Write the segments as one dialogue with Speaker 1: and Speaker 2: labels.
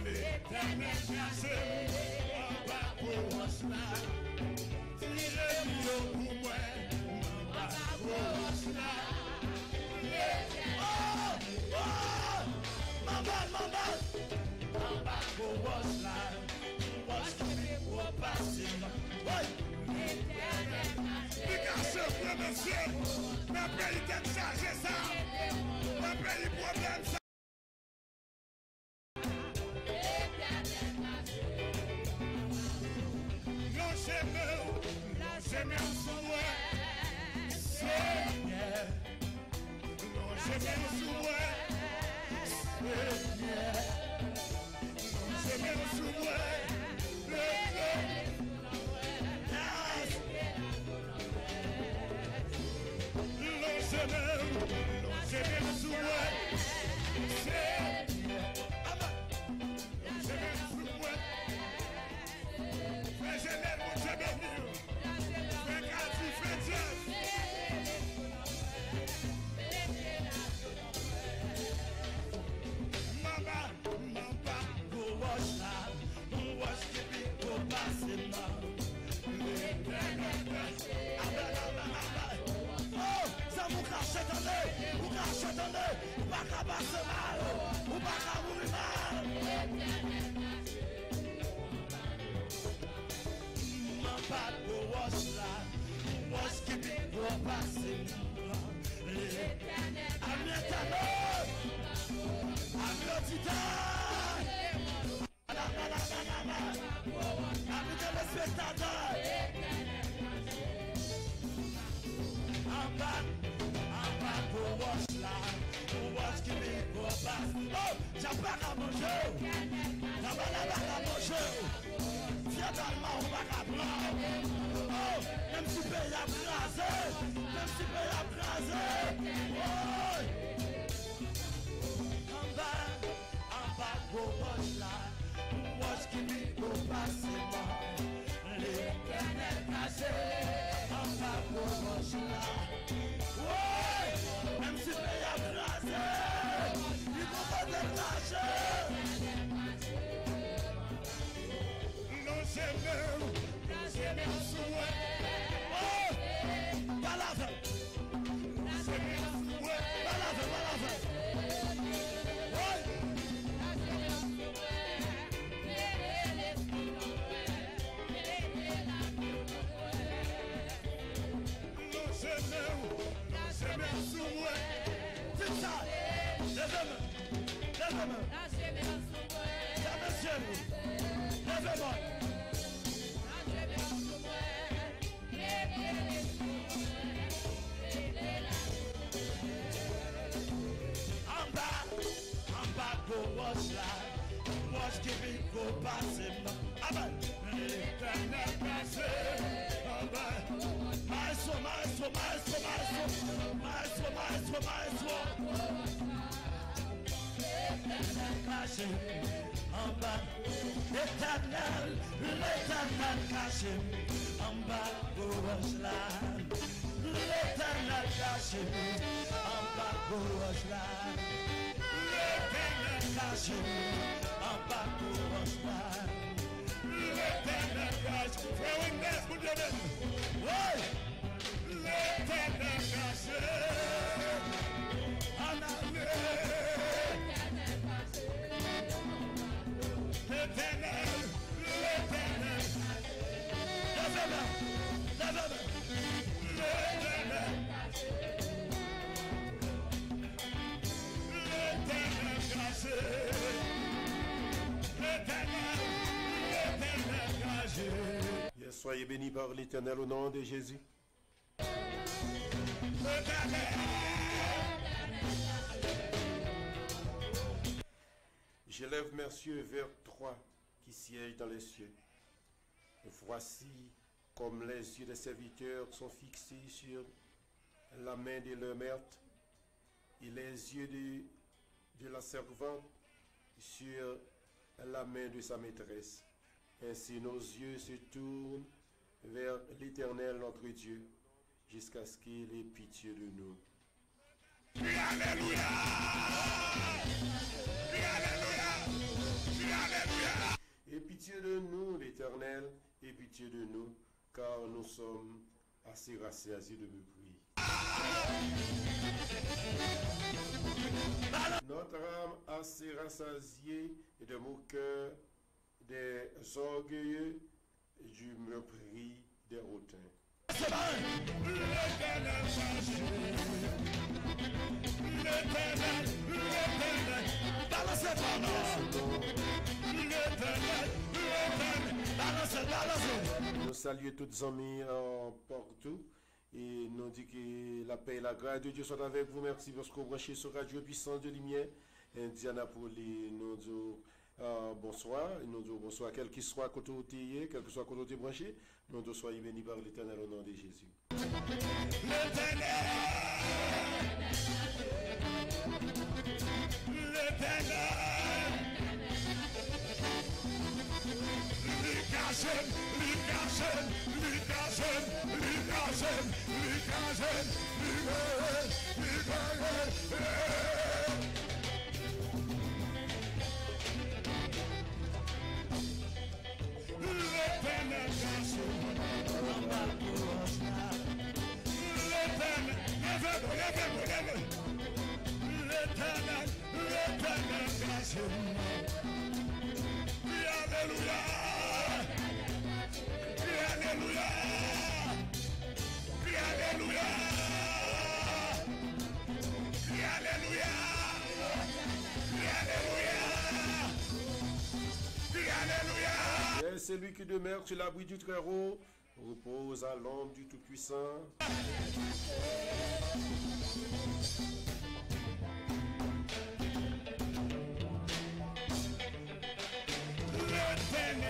Speaker 1: L'éternel chasse en bas pour moi. Il est mieux pour moi. Monsieur, ma pays t'aime charger ça. Ma pays problème ça. Non, j'aime sous moi. Seigneur. Non, j'aime sous moi. Seigneur. Non, j'aime sous moi. Ou pas qu'à passer mal, ou pas qu'à mourir mal. Ma patte pour wash là, wash qui pique pour passer mal. Ami éternel, ami titan, ami téléspectateur. En bas pour wash là. Oh, j'ai pas qu'à manger. J'ai pas qu'à manger. C'est tellement on va qu'à prendre. Oh, même si pays a crasé. Même si pays a crasé. Oh, en bas, pour wash là. Wash qui vit pour passer mal. L'éternel caché. En bas, pour wash là. Oh, même si pays a crasé. Non, j'aime sous moi. Oh, pas la fin. J'aime sous moi. Pas la fin, pas la fin. Non, j'aime sous moi. C'est ça. Lève-moi. Lève-moi. En bas, go wash là. Wash qui vit go passer. Amen. L'éternel passé. En bas. Maestro. Caché en bas, l'éternel caché en bas pour Rocheland, l'éternel caché en bas pour Rocheland, l'éternel caché en bas pour Rocheland, l'éternel caché, frère Inès, vous devez, oui, l'éternel caché en arrière. L'éternel,
Speaker 2: Soyez bénis par l'Éternel au nom de Jésus. J'élève mes yeux vers toi qui sièges dans les cieux. Voici comme les yeux des serviteurs sont fixés sur la main de leur maître et les yeux de la servante sur la main de sa maîtresse. Ainsi nos yeux se tournent vers l'Éternel notre Dieu jusqu'à ce qu'il ait pitié de nous.
Speaker 1: Crie Alléluia. Crie Alléluia. Crie Alléluia.
Speaker 2: Et pitié de nous, l'Éternel, et pitié de nous, car nous sommes assez rassasiés de mépris. Notre âme assez rassasiée et de mon cœur des orgueilleux du mépris des hautains.
Speaker 1: L'Éternel, l'Éternel, balancez
Speaker 2: Nous saluons tous les amis partout et nous disons que la paix et la grâce de Dieu soient avec vous. Merci parce que vous branchez sur Radio Puissance de Lumière. Indianapolis, nous disons bonsoir. Nous disons bonsoir, quel qu'il soit côté où tu es, quel que soit côté où tu es branché. Nous disons soyez bénis par l'Éternel au nom de Jésus. C'est lui qui demeure sur l'abri du Très-Haut, repose à l'ombre du Tout-Puissant.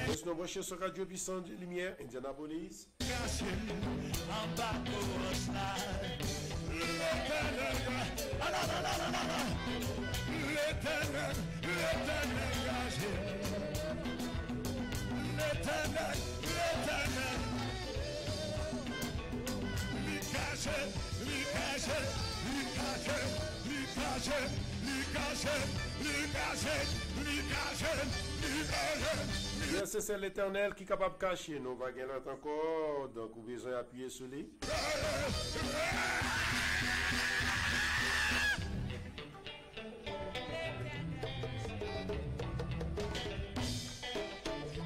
Speaker 2: Laisse-nous brancher sur Radio Puissant de Lumière, Indianapolis.
Speaker 1: L'Éternel, l'Éternel,
Speaker 2: c'est l'Éternel qui est capable de cacher. Nous va gagner encore, donc vous avez besoin d'appuyer sur lui.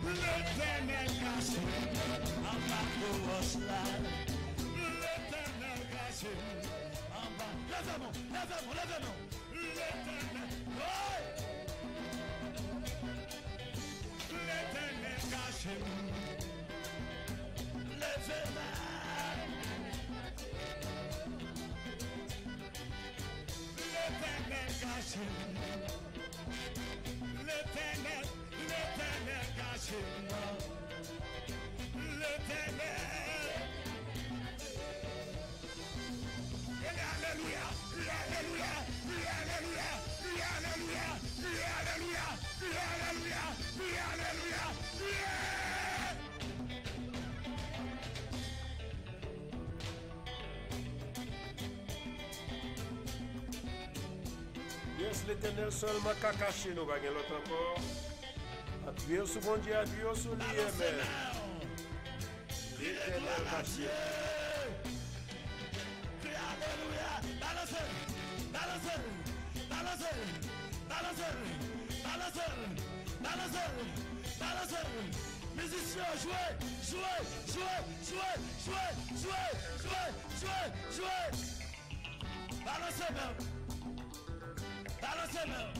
Speaker 1: L'Éternel caché, en bas pour Oslan. L'Éternel caché, en bas. Lève-moi, lève-moi, lève-moi. L'Éternel, oh! L'Éternel caché, lève-moi. L'Éternel caché, l'Éternel, l'Éternel caché, l'Éternel. Alléluia, alléluia, alléluia, alléluia, alléluia, alléluia, alléluia.
Speaker 2: Yes, l'Éternel seulement qu'a caché, nous va gagner l'autre encore. Appuyez sur mon Dieu, appuyez sur lui, amen. L'Éternel caché.
Speaker 1: Alléluia, balancez, balancez, balancez, balancez, balancez, balancez, balancez. Musiciens, jouez, jouez, jouez, jouez, jouez, jouez, jouez, jouez, jouez. Balancez même. Balancez même.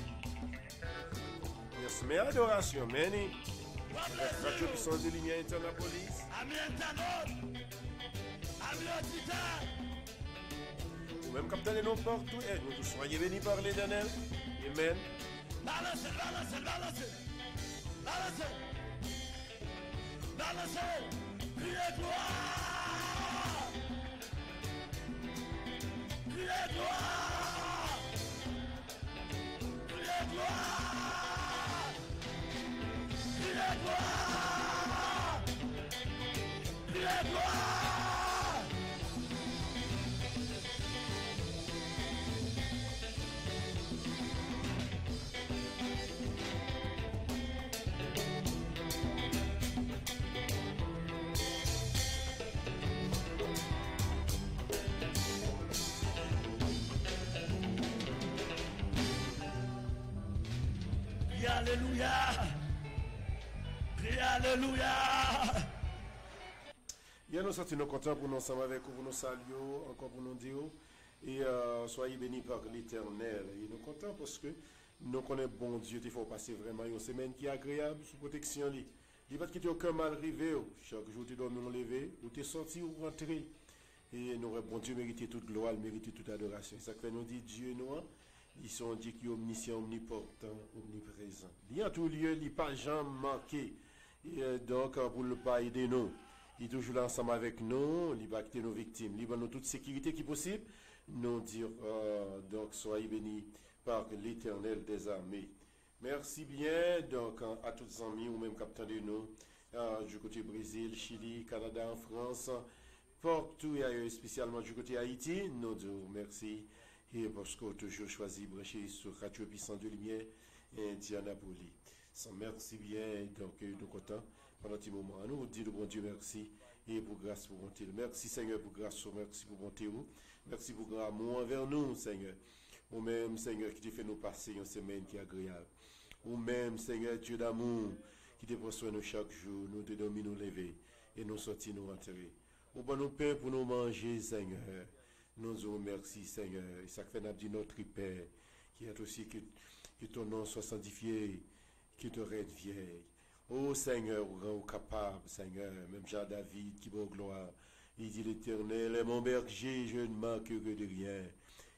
Speaker 2: Yes, mais adoration, many. Radio Puissance de Lumière, Indianapolis.
Speaker 1: Amis internautes, amis auditeurs.
Speaker 2: Ou même capitaine de nos partout, et nous soyez bénis par l'Éternel. Amen.
Speaker 1: Balancez, balancez, balancez. Balancez. Balancez. Criez gloire. Criez gloire. Criez gloire. Criez gloire. Criez gloire. alléluia. Crie alléluia.
Speaker 2: Hier, nous sommes contents pour nous ensemble avec vous, pour nous saluer, encore pour nous dire, et soyez bénis par l'Éternel. Et nous sommes contents parce que nous connaissons bon Dieu, il faut passer vraiment une semaine qui est agréable, sous protection. Il ne va pas quitter aucun mal arrivé. Chaque jour, tu dois nous lever, ou tu es sorti ou rentré. Et nous, bon Dieu, mérite toute gloire, mérite toute adoration. Ça fait nous dit Dieu, nous, ils sont Dieu qui est omniscient, omnipotent, omniprésent. Il y a tout lieu, il n'est pas jamais manqué. Et donc, pour ne pas aider nous. Il est toujours là ensemble avec nous, il va quitter nos victimes, il va nous toute sécurité qui est possible. Nous dire, donc, soyez bénis par l'Éternel des armées. Merci bien, donc, à tous les amis, ou même capitaine de nous, du côté Brésil, Chili, Canada, en France, partout et ailleurs, spécialement du côté Haïti, nous disons merci, et parce qu'on a toujours choisi de brancher sur Radio Puissant de Lumière, Indianapolis. Merci bien, donc, nous sommes contents. Pendant un petit moment, nous disons bon Dieu merci et pour grâce pour bonté. Merci Seigneur pour grâce, merci pour bonté. Merci pour grand amour envers nous, Seigneur. Ou même Seigneur qui te fait nous passer une semaine qui est agréable. Ou même Seigneur Dieu d'amour qui te prend soin nous chaque jour, nous te donne nous lever et nous sortir nous rentrer. Ou bon nous pain pour nous manger, Seigneur. Nous vous remercions, Seigneur. Et ça fait notre dit notre Père qui est aussi que ton nom soit sanctifié, que te rende vieille. Oh Seigneur, rends capable, Seigneur, même Jean-David qui va gloire. Il dit l'Éternel est mon berger, je ne manque que de rien.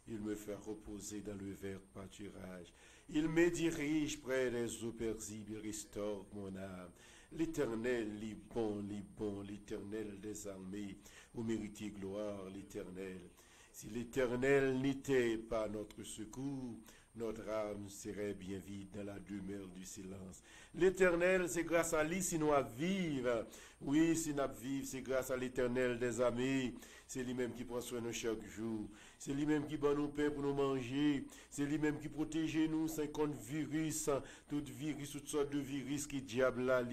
Speaker 2: Il me fait reposer dans le vert pâturage. Il me dirige près des eaux paisibles, il restaure mon âme. L'Éternel, l'Éternel des armées, vous méritez gloire, l'Éternel. Si l'Éternel n'était pas notre secours, notre âme serait bien vide dans la demeure du silence. L'Éternel, c'est grâce à lui si nous vivons. Oui, si nous vivons, c'est grâce à l'Éternel des armées. C'est lui-même qui prend soin de nous chaque jour. C'est lui-même qui donne nous pain pour nous manger. C'est lui-même qui protège nous 50 virus, toutes sortes de virus qui diable là,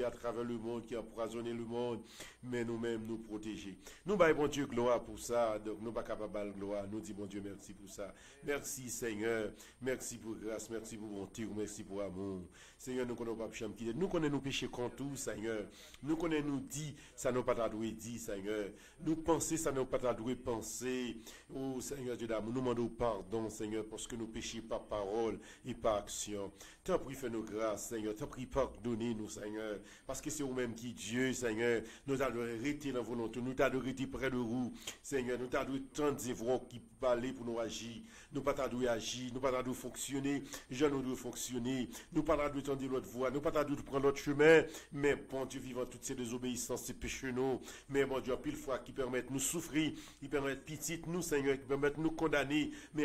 Speaker 2: à travers le monde, qui a empoisonné le monde. Mais nous-mêmes nous protéger. Nous baillons bon Dieu gloire pour ça. Donc nous pas capables de gloire. Nous disons bon Dieu merci pour ça. Merci Seigneur. Merci pour grâce. Merci pour bonté. Merci pour amour. Seigneur, nous connaissons pas quitter. Nous connaissons nos péchés contre tout, Seigneur. Nous connaissons nous dit, ça n'a pas doué dit, Seigneur. Nous penser, ça n'a pas doué penser. Oh Seigneur Dieu d'amour, nous demandons pardon, Seigneur, parce que nous péchons par parole et par action. T'as pris fait nos grâces, Seigneur. T'as pris pardonner-nous, Seigneur. Parce que c'est vous-même qui Dieu, Seigneur. Nous allons arrêter dans volonté. Nous allons arrêter près de vous, Seigneur. Nous allons tant de voix qui parlent pour nous agir. Nous pas allons agir. Nous pas allons fonctionner. Je nous dois fonctionner. Nous pas allons tendre l'autre voie. Nous pas allons prendre l'autre chemin. Mais bon Dieu vivant toutes ces désobéissances, ces péchés, nous. Mais bon Dieu, pile fois qui permettent nous souffrir, qui permettent petite nous, Seigneur, qui permettent nous condamner. Mais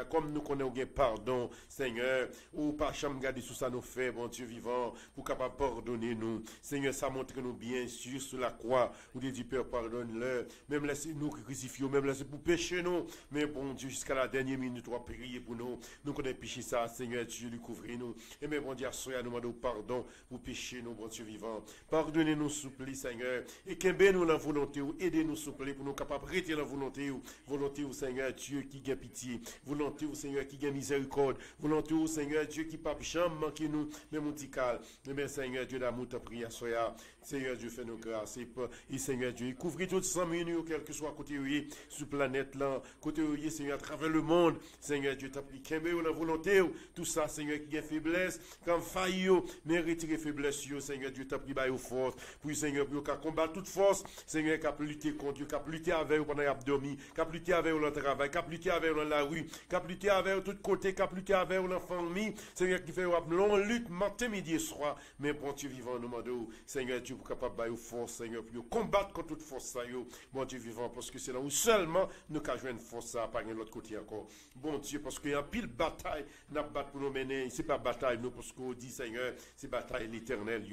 Speaker 2: comme nous connaissons pardon, Seigneur, ou pas jamais garder sous ça nous fait, bon Dieu vivant, pour capable pardonner nous. Seigneur, ça montre nous bien sûr sur la croix, où Dieu dit Père, pardonne-leur. Même laissez nous crucifier, même laissez pour pécher nous. Mais bon Dieu, jusqu'à la dernière minute, tu vas prier pour nous. Nous connaissons péché ça, Seigneur, Dieu, lui couvrir nous. Et mais bon Dieu, nous demandons pardon pour pécher nous, bon Dieu vivant. Pardonnez-nous, souple, Seigneur. Et qu'aimez-nous la volonté, ou aidez-nous, souple, pour nous capables de retirer la volonté, Seigneur, Dieu qui a pitié. Volonté, Seigneur, qui a miséricorde. Volonté, Seigneur, Dieu qui pas jamais manquer nous, même mon petit calme. Mais Seigneur, Dieu d'amour, ta prière, soya. Seigneur, Dieu, fait nos grâces. Et Seigneur, Dieu, couvrir toutes 100 minutes, quel que soit côté où sur planète là, côté où Seigneur, à travers le monde. Seigneur, Dieu, t'a pris qu'aimez la volonté, tout ça, Seigneur, qui a faiblesse, quand faille, mais retirer faiblesse, Seigneur, Dieu, t'a pris bail aux forces. Puis, Seigneur, pour qu'à combattre toute force, Seigneur, qui a lutter contre Dieu, qui a lutter avec vous pendant qu'il a dormi, qui a lutter avec vous dans le travail, qui a lutter avec vous dans la rue, qui a lutter avec vous de tous côtés, qui a lutter avec vous dans la famille, Seigneur, qui fait une longue lutte, matin, midi et soir, mais bon Dieu vivant, nous demandons, Seigneur, Dieu, pour capable bailler aux forces, Seigneur, pour combattre contre toute force, ça, bon Dieu vivant, parce que c'est là où seulement nous avons joué une force, ça, pas de l'autre côté encore. Bon Dieu, parce qu'il y a un pile bataille, n'a pas pour nous mener, c'est pas bataille, nous, parce qu'on dit, Seigneur, c'est bataille l'éternel,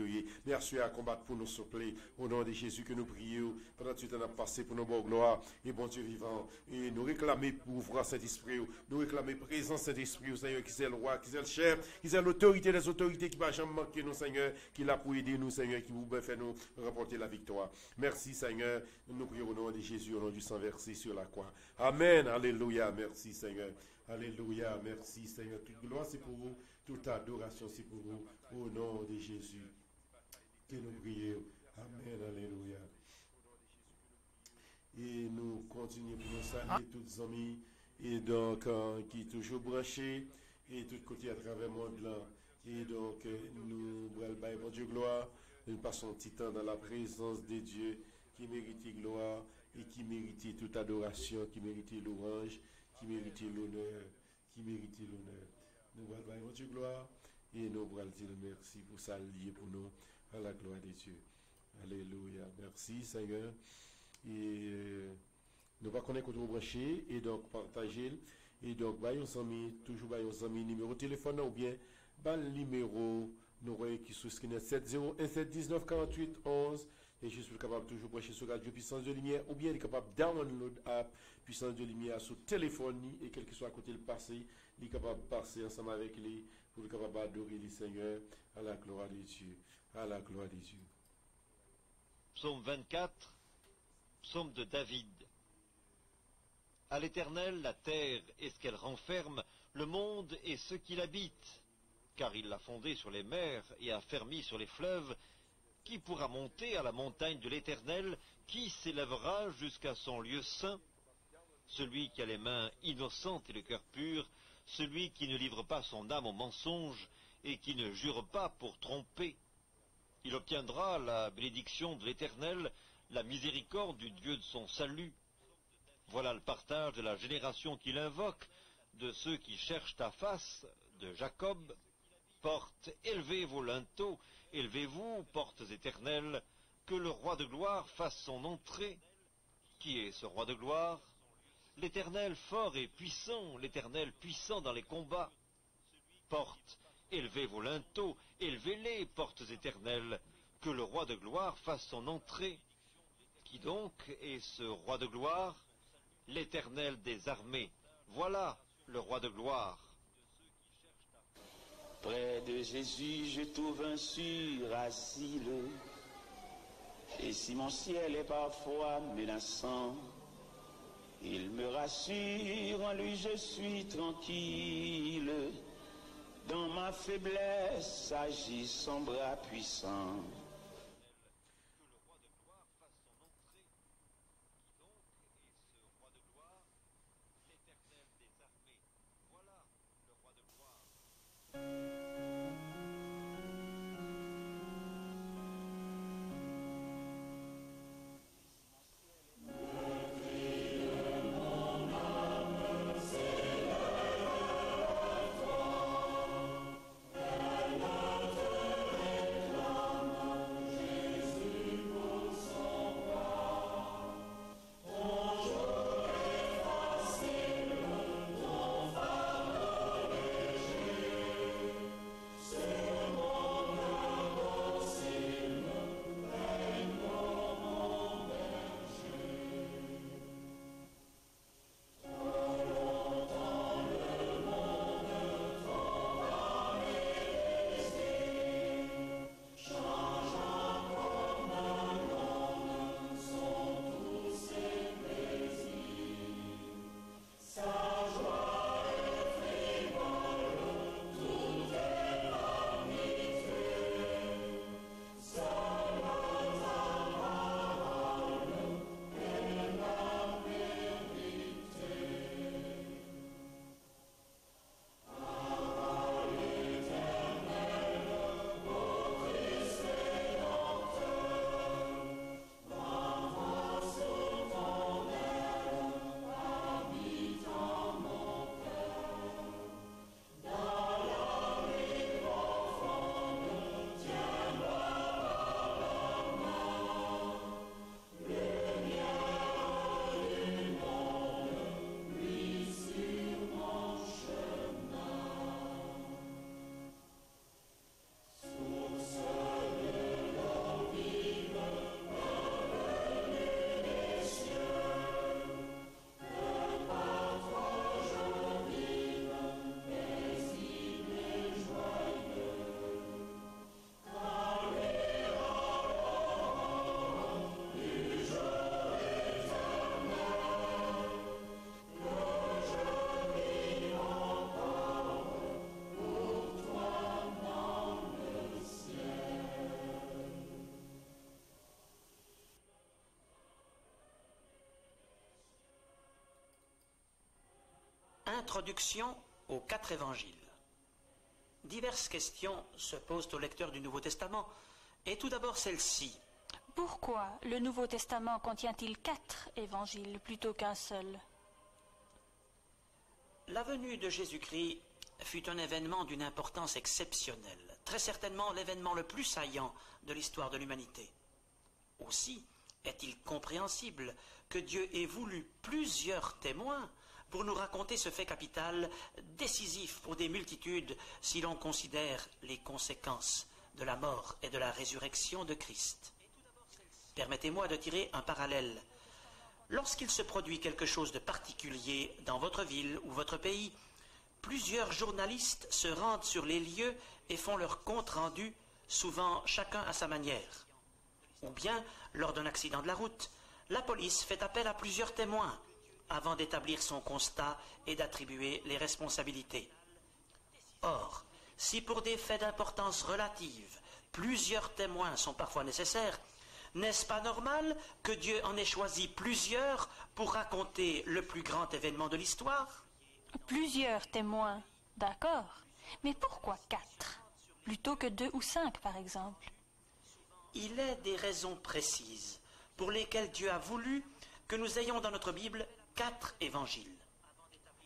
Speaker 2: merci à combattre pour nous souffler, au nom de Jésus que nous prions, pendant que tu t'en as passé pour nos bonnes gloires, et bon Dieu vivant, et nous réclamer pour ouvrir Saint-Esprit, nous réclamer présence Saint-Esprit, Seigneur, qui c'est le roi, qui c'est le chef, qui c'est l'autorité des autorités, qui va jamais manquer nous, Seigneur, qui l'a pour aider nous, Seigneur, qui vous fait nous remporter la victoire. Merci, Seigneur, nous prions au nom de Jésus, au nom du sang versé sur la croix. Amen, alléluia, merci, Seigneur. Alléluia, merci Seigneur. Toute gloire c'est pour vous, Toute adoration, c'est pour vous. Au nom de Jésus. Que nous prions. Amen. Alléluia. Et nous continuons pour nous saluer tous les amis. Et donc, qui est toujours branché. Et tout côté à travers le monde là. Et donc, nous allons bon Dieu gloire. Nous passons un petit temps dans la présence de Dieu qui mérite gloire et qui mérite toute adoration, qui mérite louange, qui mérite l'honneur, qui mérite l'honneur. Nous allons bon Dieu gloire et nous allons dire merci pour ça lié pour nous à la gloire de Dieu. Alléluia. Merci Seigneur. Et nous allons connaître notre branché et donc partager. Et donc, toujours nos amis numéro de téléphone ou bien le numéro qui sur screen 701 719 48 11 et je suis capable toujours brancher sur Radio Puissance de Lumière ou bien il est capable de download l'app Puissance de Lumière sur téléphone et quel que soit à côté le passé, il est capable de passer ensemble avec lui pour être capable d'adorer le Seigneur à la gloire de Dieu. À la gloire de Dieu.
Speaker 3: Psaume 24, psaume de David. À l'Éternel, la terre et ce qu'elle renferme, le monde et ceux qui l'habitent. Car il l'a fondé sur les mers et a fermi sur les fleuves. Qui pourra monter à la montagne de l'Éternel? Qui s'élèvera jusqu'à son lieu saint? Celui qui a les mains innocentes et le cœur pur, celui qui ne livre pas son âme au mensonge et qui ne jure pas pour tromper. Il obtiendra la bénédiction de l'Éternel, la miséricorde du Dieu de son salut. Voilà le partage de la génération qu'il invoque, de ceux qui cherchent ta face, de Jacob. Portes, élevez vos linteaux, élevez-vous, portes éternelles, que le roi de gloire fasse son entrée. Qui est ce roi de gloire? L'Éternel fort et puissant, l'Éternel puissant dans les combats. Portes, élevez vos linteaux, élevez-les, portes éternelles, que le roi de gloire fasse son entrée. Qui donc est ce roi de gloire? L'Éternel des armées, voilà le roi de gloire.
Speaker 4: Près de Jésus, je trouve un sûr asile. Et si mon ciel est parfois menaçant, il me rassure, en lui je suis tranquille. Dans ma faiblesse agit son bras puissant.
Speaker 5: Introduction aux 4 évangiles. Diverses questions se posent aux lecteurs du Nouveau Testament, et tout d'abord celle-ci.
Speaker 6: Pourquoi le Nouveau Testament contient-il 4 évangiles plutôt qu'un seul?
Speaker 5: La venue de Jésus-Christ fut un événement d'une importance exceptionnelle, très certainement l'événement le plus saillant de l'histoire de l'humanité. Aussi est-il compréhensible que Dieu ait voulu plusieurs témoins pour nous raconter ce fait capital, décisif pour des multitudes si l'on considère les conséquences de la mort et de la résurrection de Christ. Permettez-moi de tirer un parallèle. Lorsqu'il se produit quelque chose de particulier dans votre ville ou votre pays, plusieurs journalistes se rendent sur les lieux et font leur compte-rendu, souvent chacun à sa manière. Ou bien, lors d'un accident de la route, la police fait appel à plusieurs témoins avant d'établir son constat et d'attribuer les responsabilités. Or, si pour des faits d'importance relative, plusieurs témoins sont parfois nécessaires, n'est-ce pas normal que Dieu en ait choisi plusieurs pour raconter le plus grand événement de l'histoire?
Speaker 6: Plusieurs témoins, d'accord. Mais pourquoi 4 plutôt que 2 ou 5, par exemple?
Speaker 5: Il est des raisons précises pour lesquelles Dieu a voulu que nous ayons dans notre Bible 4 évangiles.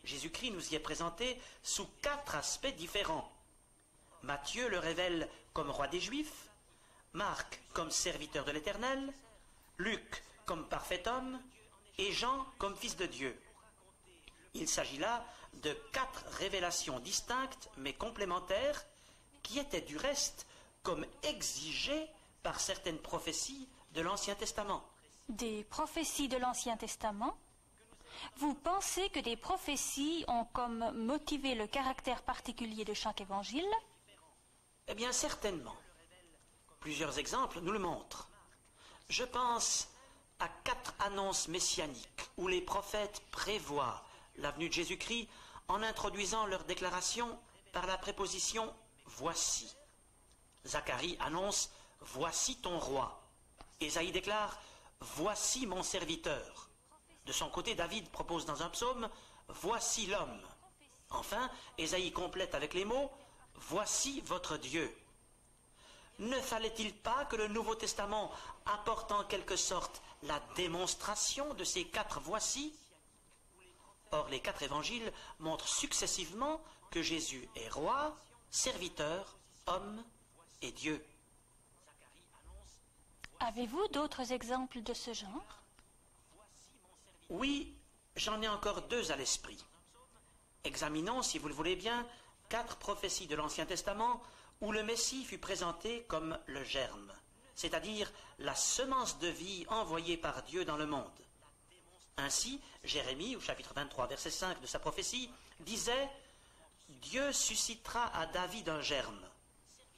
Speaker 5: Jésus-Christ nous y est présenté sous 4 aspects différents. Matthieu le révèle comme roi des Juifs, Marc comme serviteur de l'Éternel, Luc comme parfait homme et Jean comme fils de Dieu. Il s'agit là de 4 révélations distinctes mais complémentaires qui étaient du reste comme exigées par certaines prophéties de l'Ancien Testament.
Speaker 6: Des prophéties de l'Ancien Testament? Vous pensez que des prophéties ont comme motivé le caractère particulier de chaque évangile?
Speaker 5: Eh bien, certainement. Plusieurs exemples nous le montrent. Je pense à 4 annonces messianiques où les prophètes prévoient la venue de Jésus-Christ en introduisant leur déclaration par la préposition « voici ». Zacharie annonce « voici ton roi ». Ésaïe déclare « voici mon serviteur ». De son côté, David propose dans un psaume « voici l'homme ». Enfin, Ésaïe complète avec les mots « voici votre Dieu ». Ne fallait-il pas que le Nouveau Testament apporte en quelque sorte la démonstration de ces 4 voici? Or, les 4 évangiles montrent successivement que Jésus est roi, serviteur, homme et Dieu.
Speaker 6: Avez-vous d'autres exemples de ce genre?
Speaker 5: Oui, j'en ai encore 2 à l'esprit. Examinons, si vous le voulez bien, 4 prophéties de l'Ancien Testament où le Messie fut présenté comme le germe, c'est-à-dire la semence de vie envoyée par Dieu dans le monde. Ainsi, Jérémie, au chapitre 23, verset 5 de sa prophétie, disait « Dieu suscitera à David un germe ».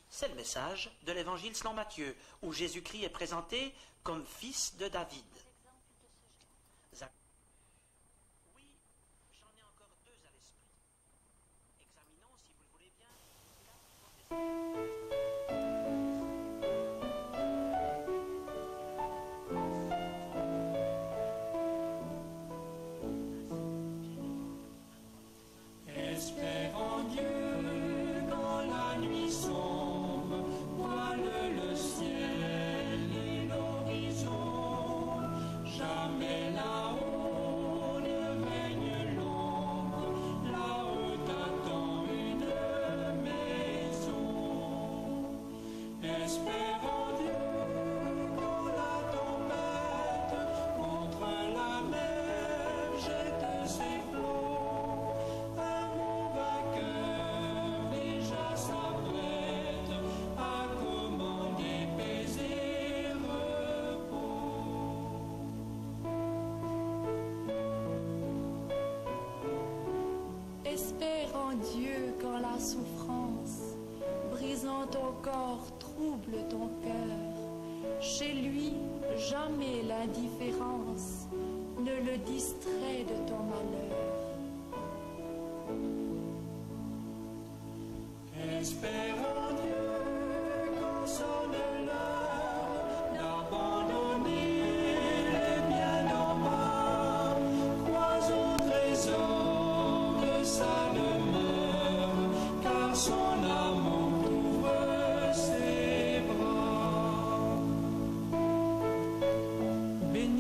Speaker 5: C'est le message de l'évangile selon Matthieu, où Jésus-Christ est présenté comme fils de David. Oui, j'en ai encore 2 à l'esprit. Examinons, si vous le voulez bien, 4 prophéties.
Speaker 1: Espère en Dieu quand la nuit sombre voile le ciel et l'horizon. Jamais là-haut ne règne l'ombre, là-haut t'attend une maison. Espère en Dieu quand la tempête contre la mer jette ses flots. Un vainqueur déjà s'apprête à commander paix et repos.
Speaker 7: Espère en Dieu quand la souffrance, brisant ton corps, trouble ton cœur. Chez lui, jamais l'indifférence ne le distrait de ton malheur.
Speaker 1: Espère en Dieu quand sonne l'heure d'abandonner les biens d'en bas. Crois au trésor de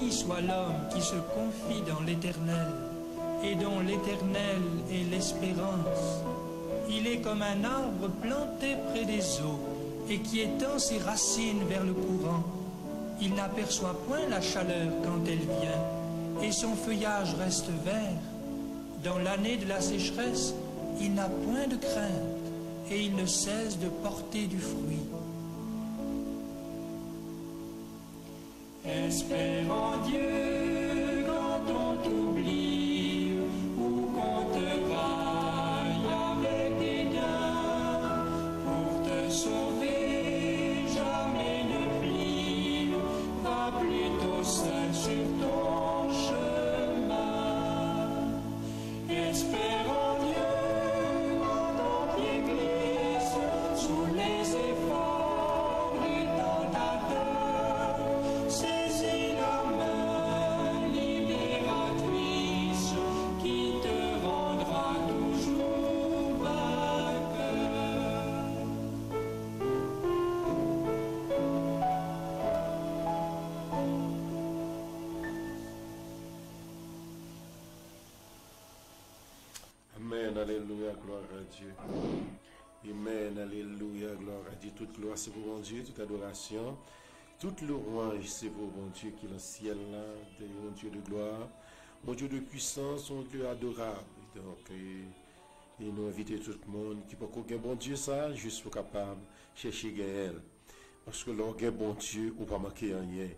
Speaker 8: béni soit l'homme qui se confie dans l'Éternel et dont l'Éternel est l'espérance. Il est comme un arbre planté près des eaux et qui étend ses racines vers le courant. Il n'aperçoit point la chaleur quand elle vient et son feuillage reste vert. Dans l'année de la sécheresse, il n'a point de crainte et il ne cesse de porter du fruit. Espère en Dieu quand on t'oublie ou qu'on te graille avec dédain. Pour te sauver, jamais ne plie, va plutôt seul sur ton chemin. Espère en Dieu quand ton pied glisse sous les efforts du tentateur. Saisis la main libératrice qui te rendra toujours vainqueur.
Speaker 2: Amen, alléluia, gloire à Dieu. Amen, alléluia, gloire à Dieu. Toute gloire c'est pour mon Dieu, toute adoration. Toute louange, c'est pour mon Dieu qui est dans le ciel là, mon Dieu de gloire, mon Dieu de puissance, mon Dieu adorable. Donc, et nous inviter tout le monde qui peut qu'aucun bon Dieu ça, juste pour capable chercher Gaël. Parce que l'orgueil bon Dieu, ou pas manquer rien. Ils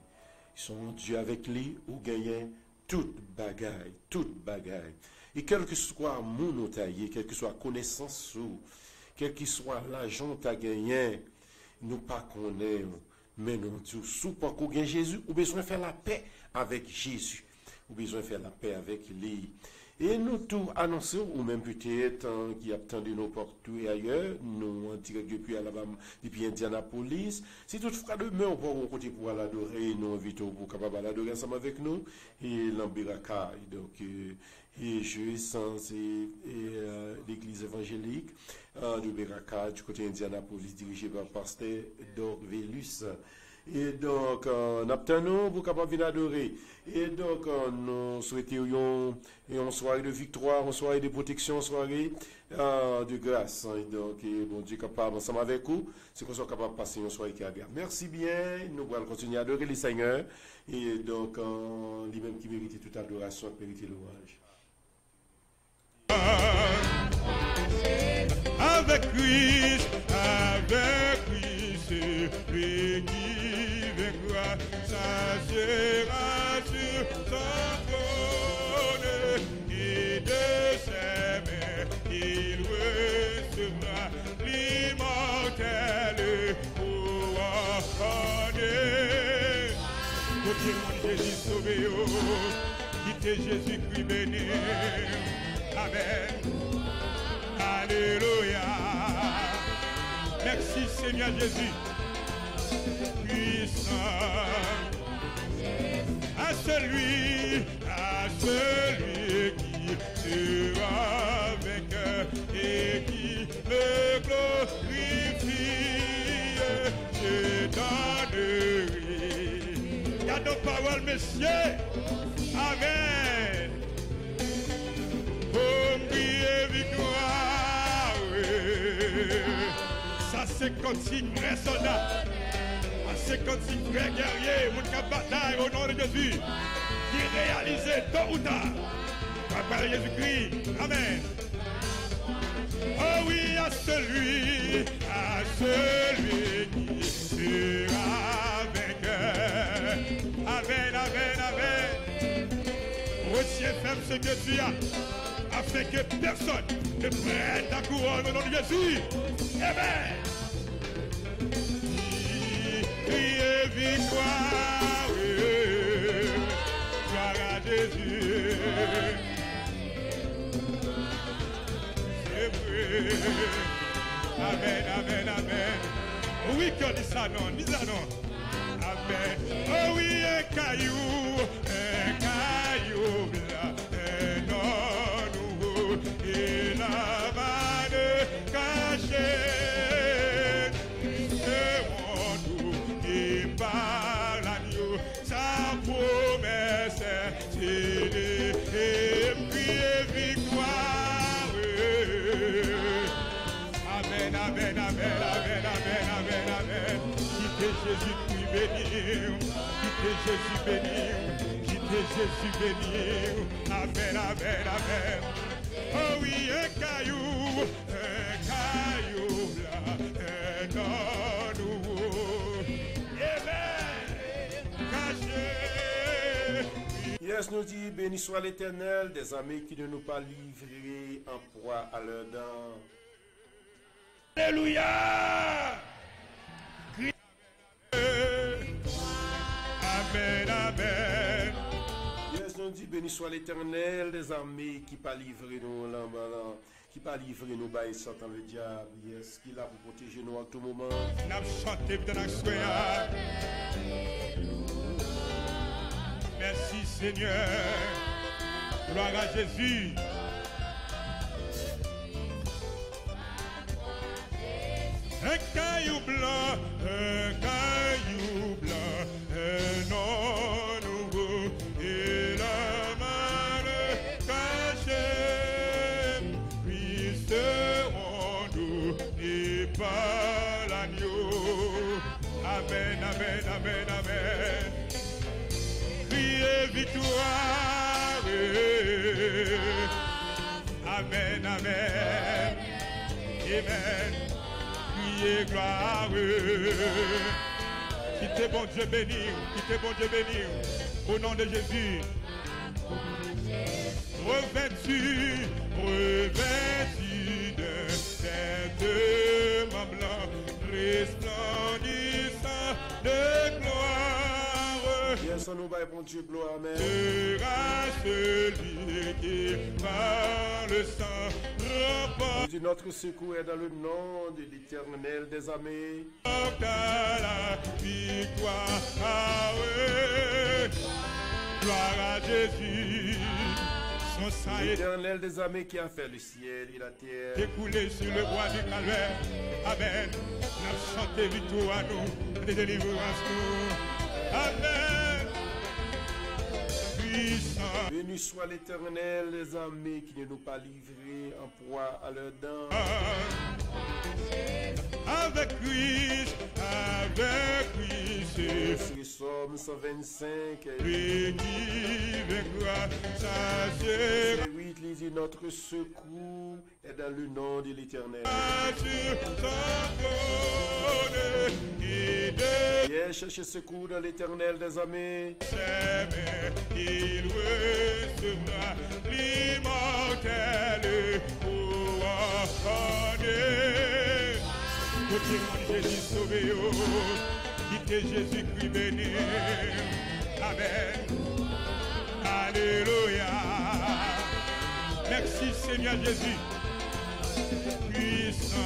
Speaker 2: sont Dieu avec lui, ou gagner toute bagaille, toute bagaille. Et quel que soit mon taillé, quelle que soit connaissance ou, quel que soit l'argent que tu as gagné, nous pas connaissons. Mais non, sous pas qu'on gagne Jésus, ou besoin de faire la paix avec Jésus. Ou besoin de faire la paix avec lui. Et nous tout annonçons, ou même peut-être qui attendent nous partout et ailleurs, nous en direct depuis Alabama, depuis Indianapolis. Si toutefois demain on peut côté pour l'adorer, nous invitons pour capable l'adorer ensemble avec nous. Et l'Ambiraka, donc et jouissance et l'église évangélique de Beraka du côté Indianapolis dirigé par pasteur Dorvelus. Et donc nous attendons pour capable venir adorer. Et donc nous souhaitons une soirée de victoire, une soirée de protection, une soirée de grâce. Et donc bon Dieu capable ensemble avec vous, c'est qu'on soit capable de passer une soirée qui est agréable. Merci bien, nous allons continuer à adorer les Seigneurs. Et donc lui-même qui mérite toute adoration, qui mérite louange.
Speaker 1: Avec Christ, c'est lui qui vaincra, ça sera sur son trône, et de ses mains il recevra l'immortel couronne. Côté mon Jésus sauvé, quittez Jésus-Christ béni. Amen. Alléluia. Merci Seigneur Jésus. Puissant. À celui qui sera vainqueur et qui le glorifie, je donnerai. Garde nos paroles, messieurs. Amen. Victoire, ça c'est consigne vrai soldat, c'est consigne vrai guerrier, mon cap bataille au nom de Jésus, qui réalisé tôt ou tard, par Jésus-Christ, amen. Oh oui, à celui qui sera vainqueur, amen, amen, amen. Retiens ferme ce que tu as, afin que personne ne prenne ta couronne au nom de Jésus. Amen. Criez victoire, gloire à Jésus. C'est vrai. Amen, amen, amen. Oui, qu'on dit ça non, dis ça non. Amen. Oh oui, un caillou là, et la manne cachée, c'est mon tout qui par l'agneau, sa promesse. et criez victoire. Amen, amen, amen, amen, amen, amen, amen. Quittez Jésus-Christ béni, quittez Jésus béni, quittez Jésus béni. Amen, amen, amen. Oh oui, un caillou là, un an nouveau. Amen. Caché.
Speaker 2: Yes, nous dit, béni soit l'Éternel, des amis qui ne nous pas livrés en proie à leurs dents.
Speaker 1: Alléluia. Amen, amen.
Speaker 2: Yes, nous dit, béni soit l'Éternel, des amis qui pas livrés nous l'emballant, qui pas livrés nous bail sortant le diable. Yes, qui là pour protéger nous à tout moment.
Speaker 1: N'a chanté dans la soirée. Merci Seigneur. Gloire à Jésus. Un caillou blanc, un nom nouveau, et la main cachée, puisserons-nous et pas l'agneau. Amen, amen, amen, amen. Criez victoire. Amen, amen. Amen. Criez gloire. Quittez bon Dieu béni, quittez bon Dieu béni. Au nom de Jésus. Revêtu de cette main blanche, resplendissant de gloire.
Speaker 2: Yes, on nous baille bon Dieu, gloire, amen.
Speaker 1: Sera celui qui par le sang remporte.
Speaker 2: Notre secours est dans le nom de l'Éternel des armées.
Speaker 1: La victoire, ah ouais. Gloire à Jésus. Son sang est
Speaker 2: L'Éternel des armées qui a fait le ciel et la terre.
Speaker 1: écoulé sur le bois du calvaire. Amen. La chanté victoire à nous, de délivrance nous. Amen. Puissant.
Speaker 2: Béni soit l'Éternel des armées qui ne nous pas livrés en proie à leurs dents.
Speaker 1: Avec Christ,
Speaker 2: Le Psaume 125.
Speaker 1: lui qui vaincra, ça sera.
Speaker 2: Et oui, il dit notre secours est dans le nom de l'Éternel.
Speaker 1: Sur son trône, et de
Speaker 2: Viens chercher secours dans l'Éternel des armées.
Speaker 1: s'aimer, il recevra l'immortel couronne. Côté Jésus sauvé, quittez Jésus-Christ béni. Amen. Alléluia. Merci Seigneur Jésus. Puissant.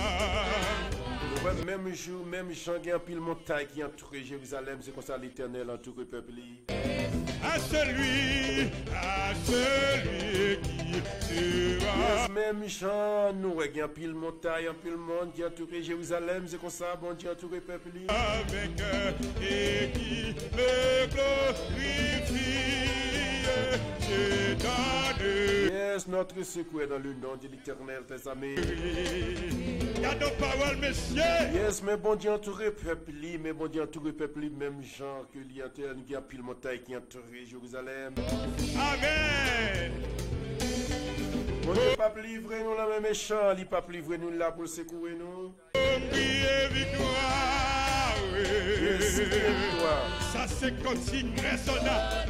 Speaker 2: Même jour, même Jean, il y a un pile montagne qui entoure Jérusalem. C'est comme ça l'Éternel entoure le peuple.
Speaker 1: À celui qui sera.
Speaker 2: Même Jean, nous, il y a un pile montagne, un pile monde qui entoure Jérusalem. C'est comme ça, bon Dieu entoure le peuple.
Speaker 1: Avec et qui me glorifie, je donne.
Speaker 2: Yes, notre secours est dans le nom de l'Éternel des armées.
Speaker 1: Garde nos paroles, messieurs.
Speaker 2: Yes, mais bon Dieu entoure le peuple, mais bon Dieu entoure le peuple, même Jean que l'y a un pile montagne qui entoure Jérusalem.
Speaker 1: Amen.
Speaker 2: Bon Dieu, pas livrer nous la même méchant, il pas livrer nous là pour secourir nous.
Speaker 1: Priez victoire.
Speaker 2: Yes, victoire.
Speaker 1: Ça c'est comme si vrai soldat.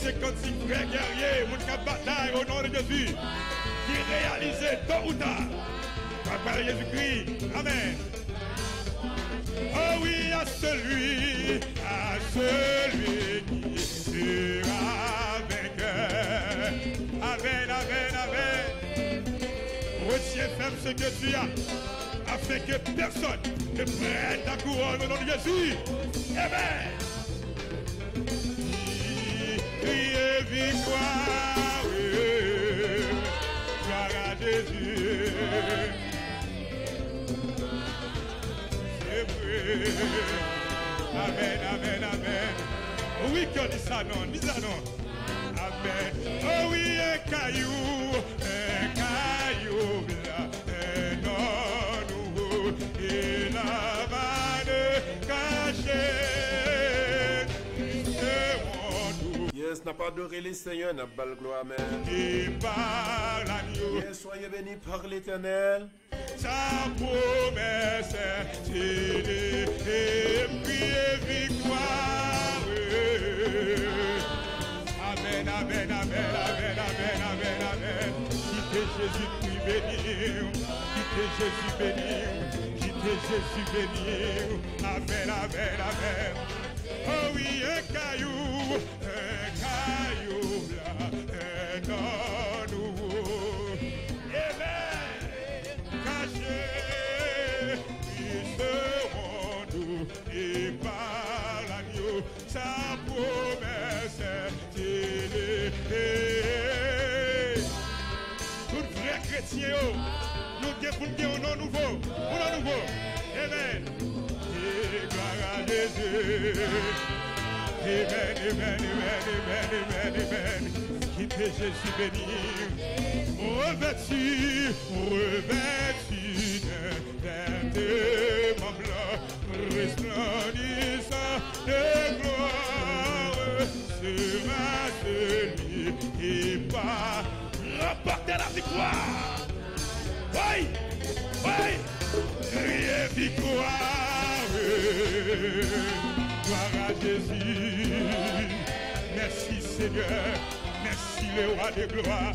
Speaker 1: C'est comme si vrai guerrier, mon cap bataille au nom de Jésus, qui réalisait tôt ou tard. Par Jésus-Christ. Amen. Oh oui, à celui qui sera vainqueur. Amen, amen, amen. Retiens ferme ce que tu as, afin que personne ne prenne ta couronne au nom de Jésus. Amen. Criez victoire, gloire à Jésus. C'est vrai. Amen, amen, amen. Oui, qu'on dit ça non, dis ça non. Amen. Oh oui, un caillou blanc, un or nouveau, et la manne cachée.
Speaker 2: Yes, n'a pas adoré les seigneurs, n'a pas le gloire, amen.
Speaker 1: Et par l'agneau.
Speaker 2: Yes, soyez bénis par l'Éternel.
Speaker 1: Sa promesse est et puis victoire. Amen, amen, amen, amen, amen, amen, amen. Quittez Jésus-Christ béni. Quittez Jésus béni. Quittez Jésus béni. Amen, amen, amen. Oh oui, un caillou là, un or nouveau. Amen. Caché, ils seront doux et par l'agneau, sa promesse est élevée. Tout vrai chrétien, nous devons un nom nouveau, un nom nouveau. Amen. Et gloire à Jésus. Amen, amen, amen, amen, amen, amen. Quittez Jésus béni. Revêtu d'un vêtement blanc, resplendissant de gloire, sera celui qui part remporter la victoire. Oui, oui, criez victoire. Gloire à Jésus. Merci Seigneur. Merci le roi de gloire.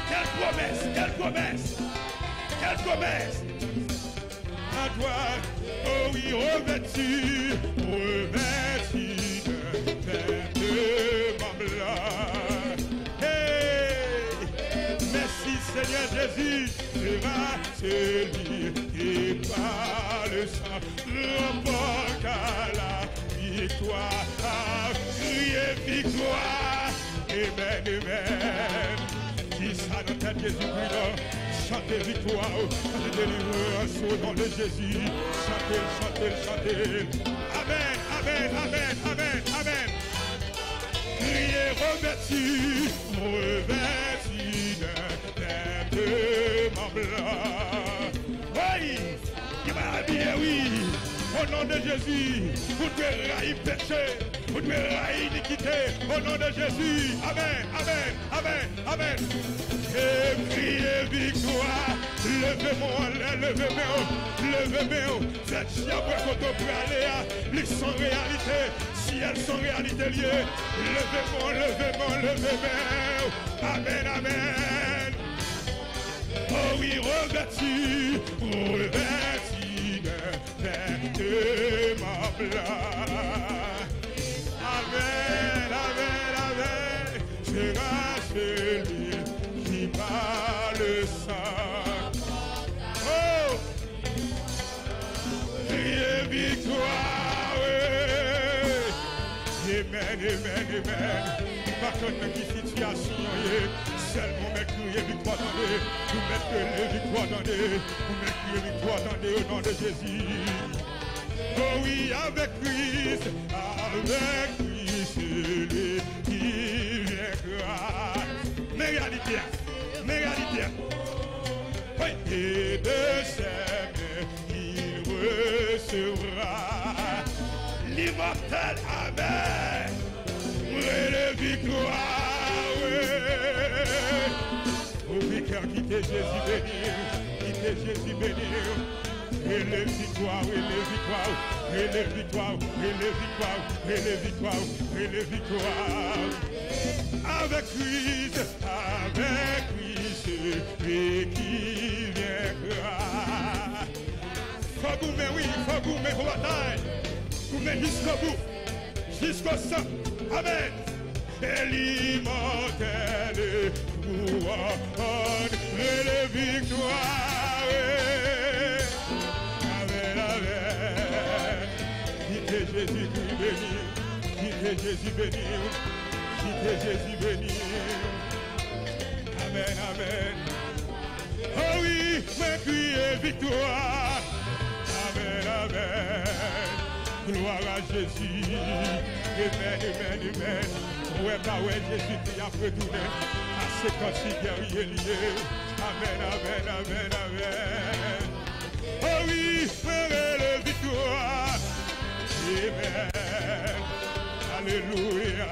Speaker 1: Quelle promesse, quelle promesse, quelle promesse. À toi, oh oui, revêtu de vêtements blancs. Hey, merci Seigneur Jésus. Sera celui qui par le sang remporte la victoire. Criez victoire. Amen, amen. Qui ça dans tête Jésus-Christ? Chantez victoire, chantez délivrance au nom de Jésus. Chantez, chantez, chantez. Amen, amen, amen, amen, amen. Criez revêtu d'un vêtement blanc. Oui, il m'a habillé, oui. Au nom de Jésus, vous devez railler péché, vous devez railler iniquité. Au nom de Jésus, amen, amen, amen, amen. Et criez victoire, levez-moi, levez-moi. Cette diable qu'on peut aller, ils sont réalité. Si elles sont réalité liées, levez-moi. Amen, amen. Oh oui, revêtu d'un vêtement blanc. Amen, amen, amen. Sera celui qui bat le sang. Oh, criez victoire. Amen, amen, amen. Pas contre qui situation seulement me crier victoire attendez, vous mettez victoire attendez, vous mettez victoire attendez au nom de Jésus. Oh oui, avec Christ, celui qui viendra. Mais réalité, oui, et de ses mains, il recevra l'immortel. Amen. Oui, la victoire, oui. Au vicaire, quittez Jésus béni, et les victoires, avec Christ, celui qui viendra. Faut goumer vos batailles, goumer jusqu'au bout, jusqu'au sang, amen. Et l'immortel couronne et les victoires. Amen, amen. Quittez Jésus béni, quittez Jésus béni. Amen, amen. Oh oui, mais criez victoire. Amen, amen. Gloire à Jésus. Amen, amen, amen. ouais, bah ouais, Jésus-Christ a retourné à ses conseils guerriers liés. Amen, amen, amen, amen. Oh oui, frère, le victoire. Amen. Alléluia.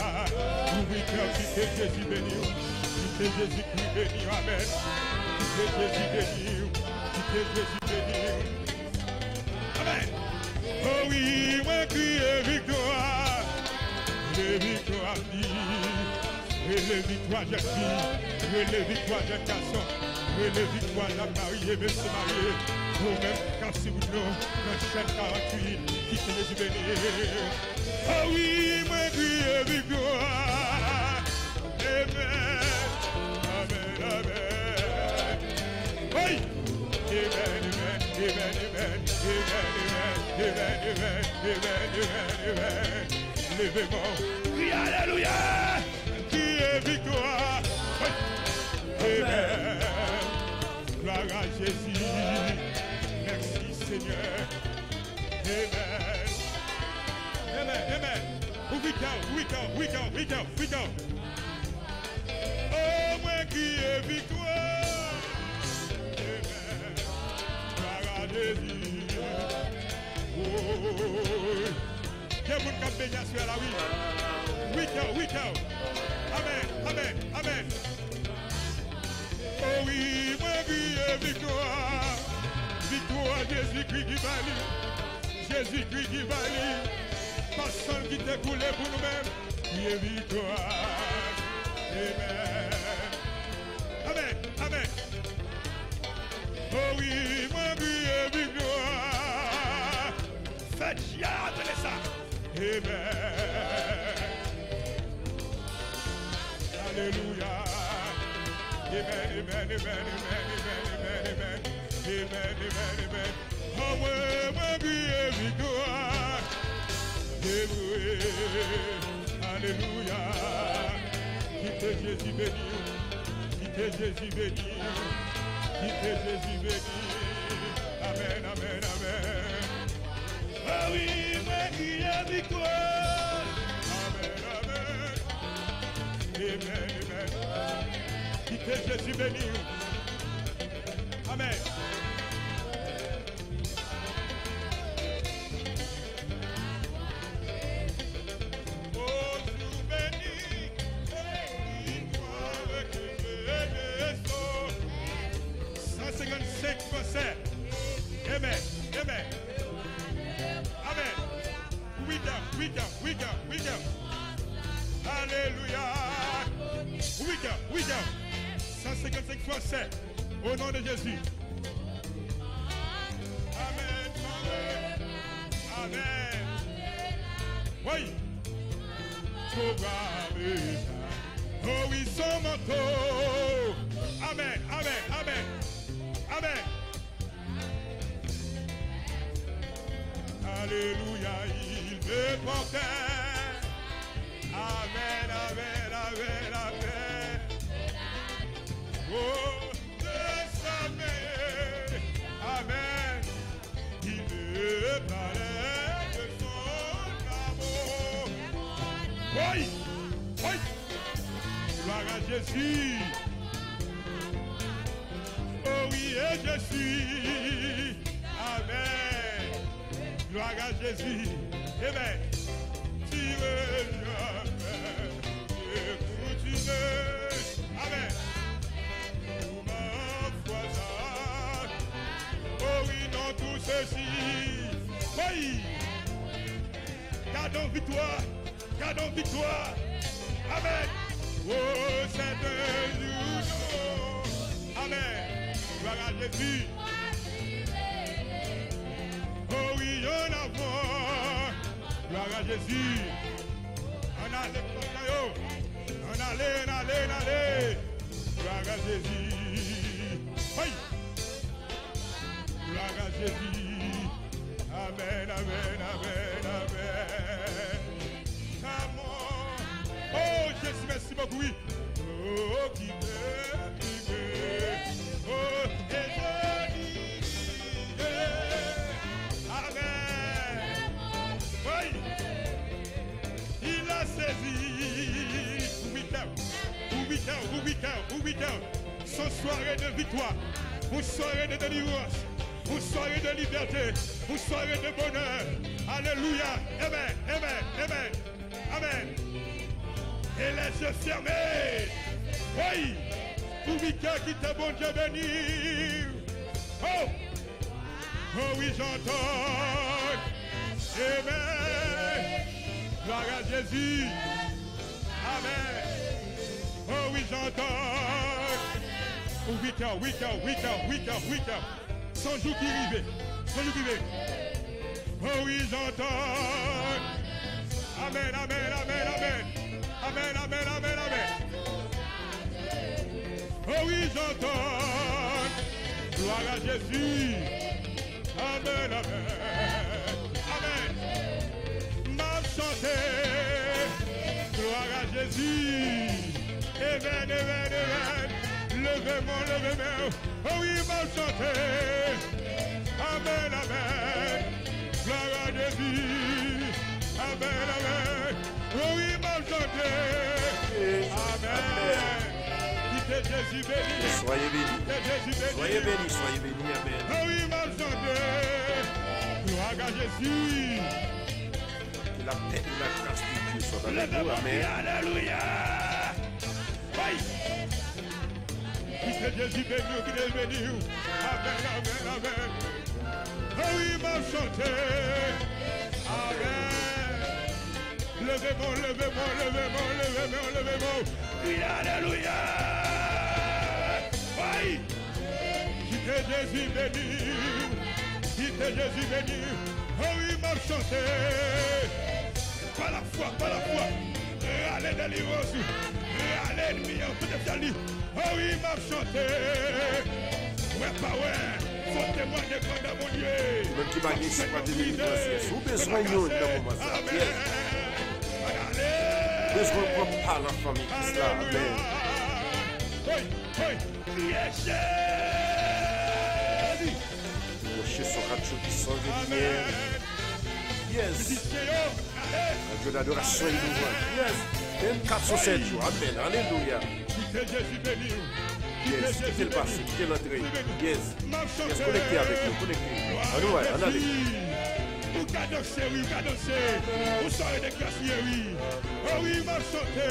Speaker 1: Oui, cœur, quittez Jésus béni. Quittez Jésus-Christ béni. Amen. Quittez Jésus béni. Quittez Jésus béni. Amen. Oh oui, moi crie victoire. Les victoires et les victoires jeunes filles, et les victoires jeunes garçons, et les victoires de la mariée, mais se marier. Ou même quand si vous non, dans chaîne 48, qui se les bénir. Oh oui, moi crie victoire. Amen. Amen, amen. Oui. Amen, amen, amen, amen, amen, amen, amen, amen, amen. Levez-moi. Oui, alléluia. Qui est victoire. Oui. Amen. Gloire à Jésus. Merci Seigneur. Amen. Amen, amen. We go, we go, we go, we go, we go. Oh, moi qui est victoire. Amen. Gloire à Jésus. Oh. Quel monde qui a béni sur la vie. We go, we go. Amen, amen, amen. Oh oui, moi qui est victoire. Victoire, Jésus-Christ qui valide. Jésus-Christ qui valide. Pas seul qui t'est coulé pour nous-mêmes. Qui est victoire. Amen. Amen, amen. Oh oui, moi qui est victoire. Faites chiant de ça. Amen. Alléluia. Amen, amen, amen, amen, amen, amen, amen. Amen, amen, amen. Oh ouais, moi qui est victoire. Alléluia. Quittez Jésus béni. Quittez Jésus béni. Quittez Jésus béni. Amen, amen, amen. Ah oui, moi qui est victoire. Amen, amen. Amen, amen. Quittez Jésus béni. Amen. Oh, Dieu béni, victoire avec les eaux. 155%. Amen, amen. Amen. We go, we go, we go, we go. Alléluia. We go, we go. 155%. Au nom de Jésus. Amen. Amen. Oui. Oh oui, son manteau. Amen, amen, amen. Amen. Alléluia, il me portait. Amen, amen, amen, amen. Oh, de sa main. Amen. Il me parlait de son amour. Oui, oui. Gloire à Jésus. Oh oui, et je suis. Amen. Gloire à Jésus. Amen. Tu veux jamais continuer. Amen. Pour ma foi. Oh oui, dans tout ceci. Oui. Gardons victoire. Gardons victoire. Amen. Oh, c'est un jour. Amen. Gloire à Jésus. Oh oui, on avance. Gloire à Jésus. On allait, on allait. Gloire à Jésus. Oui. Gloire à Jésus. Amen, amen, amen, amen. Come on. Oh, Jésus, merci beaucoup, oui. Oh, qui veut. Oh, et je dis, amen. Oui. Il a saisi. week-end, sans soirée de victoire, une soirée de délivrance, une soirée de liberté, une soirée de bonheur. Alléluia. Amen, amen, amen, amen. Et les yeux fermés. Oui. Pour week-end qui t'a bon Dieu béni. Oh. Oh oui, j'entends. Amen. Gloire à Jésus. Amen. Oh oui, j'entends. Week-end. Sans jour qui arrive. Oh oui, j'entends. Amen. Oh oui, j'entends. Gloire à Jésus. Amen. M'a chanté. Gloire à Jésus. Amen. Levez-moi. Oh oui, m'a chanté. Amen. Gloire à Jésus. Amen. Oh oui, m'a chanté. Amen. Quittez Jésus béni.
Speaker 2: Soyez bénis. Soyez bénis. Amen.
Speaker 1: Oh oui, m'a chanté. Gloire à Jésus.
Speaker 2: Que la paix et la grâce de Dieu soient avec vous. Amen.
Speaker 1: Alléluia. Oui. Quittez Jésus béni. Amen. Oh oui, m'a chanté. Amen. Levez-moi. Oui, alléluia. Oui. Quittez Jésus béni. Oh oui, m'a chanté. Par la foi. Allez, délivrance. Allez, ennemi, peut-être. Oh oui, m'a chanté. Ouais, faut témoigner contre mon Dieu.
Speaker 2: Même qui va gagner, c'est pas de délivrance. Vous besoin de nous dans le moment ça. Besoin de pas la famille qui est là. Amen. Rocher sur radio qui sort de lumière. Yes. Radio d'adoration est nouveau. Yes. 24/7 jours. Amen. Alléluia. Yes. Quittez le passé. Quittez l'entrée. Yes. Connectez avec nous. On allez.
Speaker 1: Vous cadencez, vous sortez des classiers, oui. Oh oui, m'a chanté.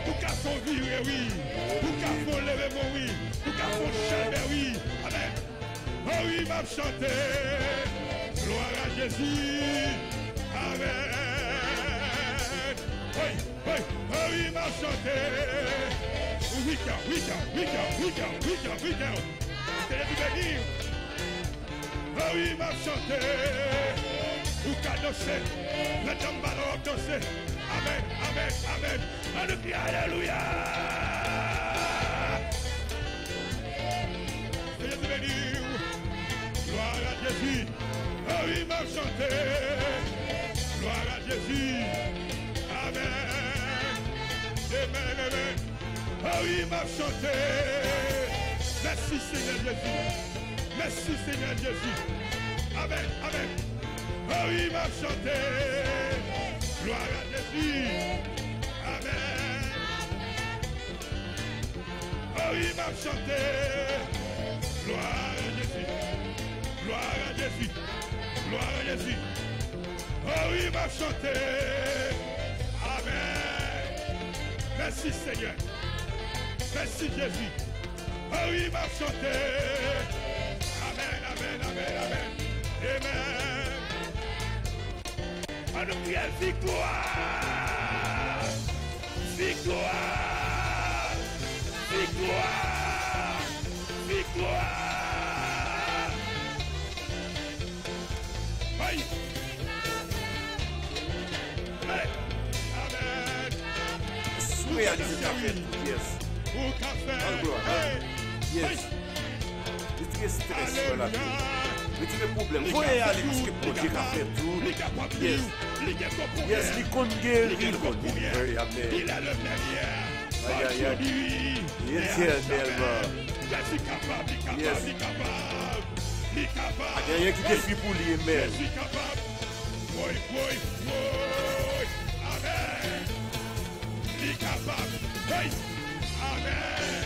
Speaker 1: Vous cassez vivre, oui. Vous cassez lever, oui. Vous cassez chaleur, oui. Amen. Oh oui, m'a chanté. Gloire à Jésus. Amen. Oui. Oh oui, m'a chanté. Week-end. C'est du béni. Oh oui, m'a chanté. Vous cadencez. Le jambalo dansez. Amen. Alléluia. C'est du béni. Gloire à Jésus. Oh oui, m'a chanté. Gloire à Jésus. Amen. Oh oui, m'a chanté. Merci Seigneur Jésus. Amen. Oh oui, m'a chanté. Gloire à Jésus. Amen. Oh oui, m'a chanté. Gloire à Jésus. Oh oui, m'a chanté. Amen. Merci Seigneur. Merci Jésus. Oh oui, m'a chanté. Amen. Amen. Alléluia, victoire. Oui. Amen.
Speaker 2: Réaliser ta fête. Yes. Yes. Il y a stress sur la vie. Mais tu as des problèmes. Il faut y aller parce que pour dire qu'à faire tout. Yes. Yes, il compte guérir. Il a le meilleur. Éternellement. Yes. Il y a rien qui défie pour lui, mais.
Speaker 1: Amen. Amen.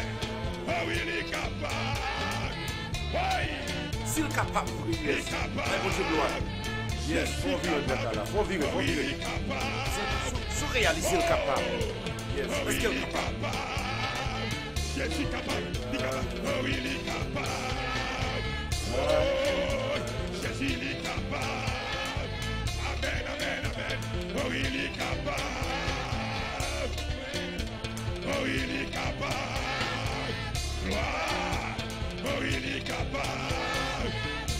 Speaker 1: Oh, il est capable. Oui.
Speaker 2: S'il est capable,
Speaker 1: Il est capable.
Speaker 2: bon Dieu, gloire. Yes, faut vivre le là. Faut vivre, faut
Speaker 1: Oui, il est
Speaker 2: vivre.
Speaker 1: capable.
Speaker 2: Sous réaliser le capable. Yes,
Speaker 1: Oh,
Speaker 2: est-ce
Speaker 1: il
Speaker 2: qu'il est
Speaker 1: est
Speaker 2: capable?
Speaker 1: capable. Jésus capable. Il est capable. Oh, il est capable. Oh, Jésus il est capable. Amen, amen, amen. Oh, il est capable. Oh, il est capable. Gloire. Oh, il est capable.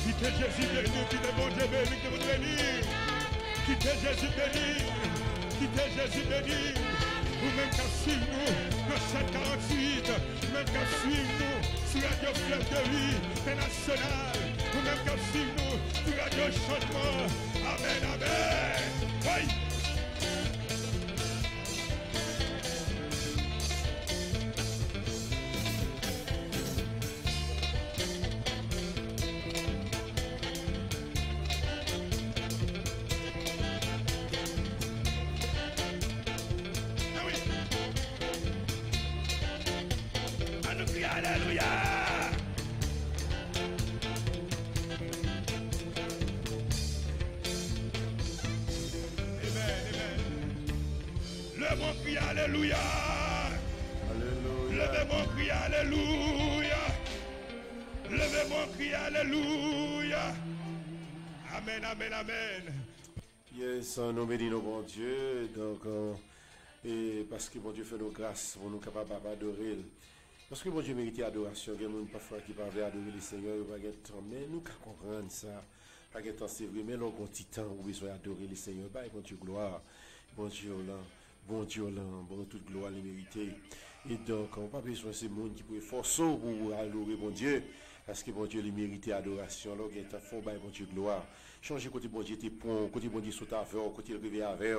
Speaker 1: Quittez Jésus béni, quittez mon Dieu béni, quittez mon béni. Quittez Jésus béni. Quittez Jésus béni. Ou même qu'à suivre nous, le 748, même qu'à suivre nous, sur Radio Fleuve de Vie, national, ou même qu'à suivre nous, sur Radio Changement. Amen, amen. Oui. Alléluia. Amen, amen. Levez-moi crie alléluia. Levez-moi crie alléluia. Levez-moi crie alléluia. Amen, amen, amen.
Speaker 2: Yes, nous bénissons bon Dieu. Donc, et parce que bon Dieu fait nos grâces pour nous capables d'adorer. Parce que bon Dieu mérite adoration. Il y a des gens parfois qui peuvent adorer le Seigneur, ils ne temps. Mais nous comprenons ça. Pas de temps, c'est vrai. Mais nous avons un petit temps où nous besoin d'adorer le Seigneur. Bah, bon Dieu, gloire. Bon Dieu, là. Bon Dieu, là. Bon, toute gloire, les mériter. Et donc, on n'a pas besoin de ces gens qui peuvent forcer pour adorer bon Dieu. Parce que bon Dieu, les mérite adoration. Alors, il y a un fond, bah, bon Dieu, gloire. Changer côté bon Dieu, t'es bon, côté bon Dieu, saute avec, côté le réveil avec.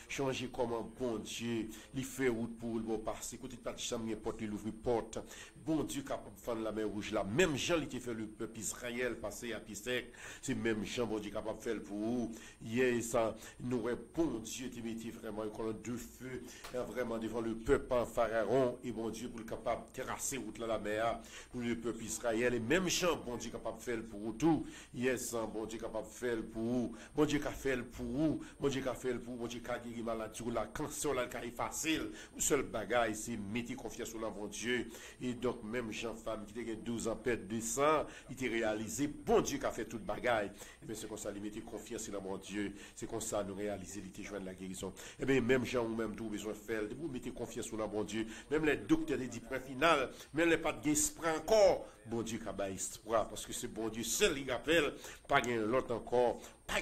Speaker 2: Changer comment bon Dieu, il fait route pour le bon passer. Côté pas de chambre, n'importe, il ouvre porte. Bon Dieu, capable de faire la mer rouge là. Même Jean, il fait le peuple Israël passer à Pisec. C'est même Jean, bon Dieu, capable de faire pour vous. Hier, ça, nous, bon Dieu, t'es mis vraiment une colonne de feu, vraiment devant le peuple en Pharaon. Et bon Dieu, pour le capable de terrasser route là la mer, pour le peuple Israël. Et même Jean, bon Dieu, capable de faire pour vous tout. Hier, ça, bon Dieu, capable de faire pour vous, bon Dieu qu'a fait pour vous, bon Dieu qu'a fait pour vous, bon Dieu qu'a guéri maladie, la cancer là est facile, le seul bagage c'est mettre confiance sur bon Dieu. Et donc même Jean femme qui a 12 ans perte de sang, il était réalisé, bon Dieu qu'a fait toute bagaille. Et bien c'est comme ça il mettait confiance sur bon Dieu, c'est comme ça nous réaliser il était joindre la guérison. Et bien même Jean ou même tout besoin faire, vous mettez confiance sur bon Dieu, même les docteurs dit point final, même les pas de espoir encore, bon Dieu qu'a bail espoir parce que c'est bon Dieu seul il appelle, pas gain l'autre encore. Pas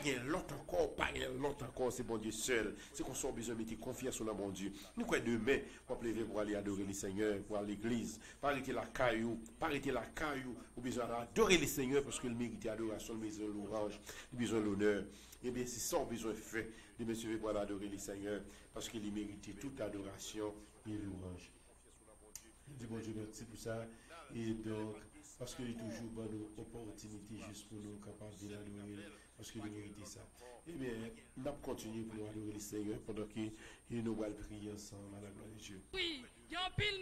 Speaker 2: l'autre encore, c'est bon Dieu seul. C'est qu'on soit besoin de mettre confiance sur le bon Dieu. Nous, quoi, demain, on peut lever pour aller adorer le Seigneur, pour aller à l'église, pas arrêter la caillou, ou besoin d'adorer le Seigneur parce qu'il mérite l'adoration, il mérite l'orange, il besoin de l'honneur. Eh bien, c'est ça qu'on a besoin de faire, de monsieur pour aller adorer le Seigneur parce qu'il mérite toute adoration et l'orange. Je dis bon Dieu, merci pour ça. Et donc, parce qu'il est toujours bonne opportunité juste pour nous capables de l'adorer. Parce qu'il mérite ça. Eh bien, nous allons continuer pour adorer le Seigneur pendant que nous allons prier ensemble à la gloire de Dieu.
Speaker 9: Oui, il y a un pile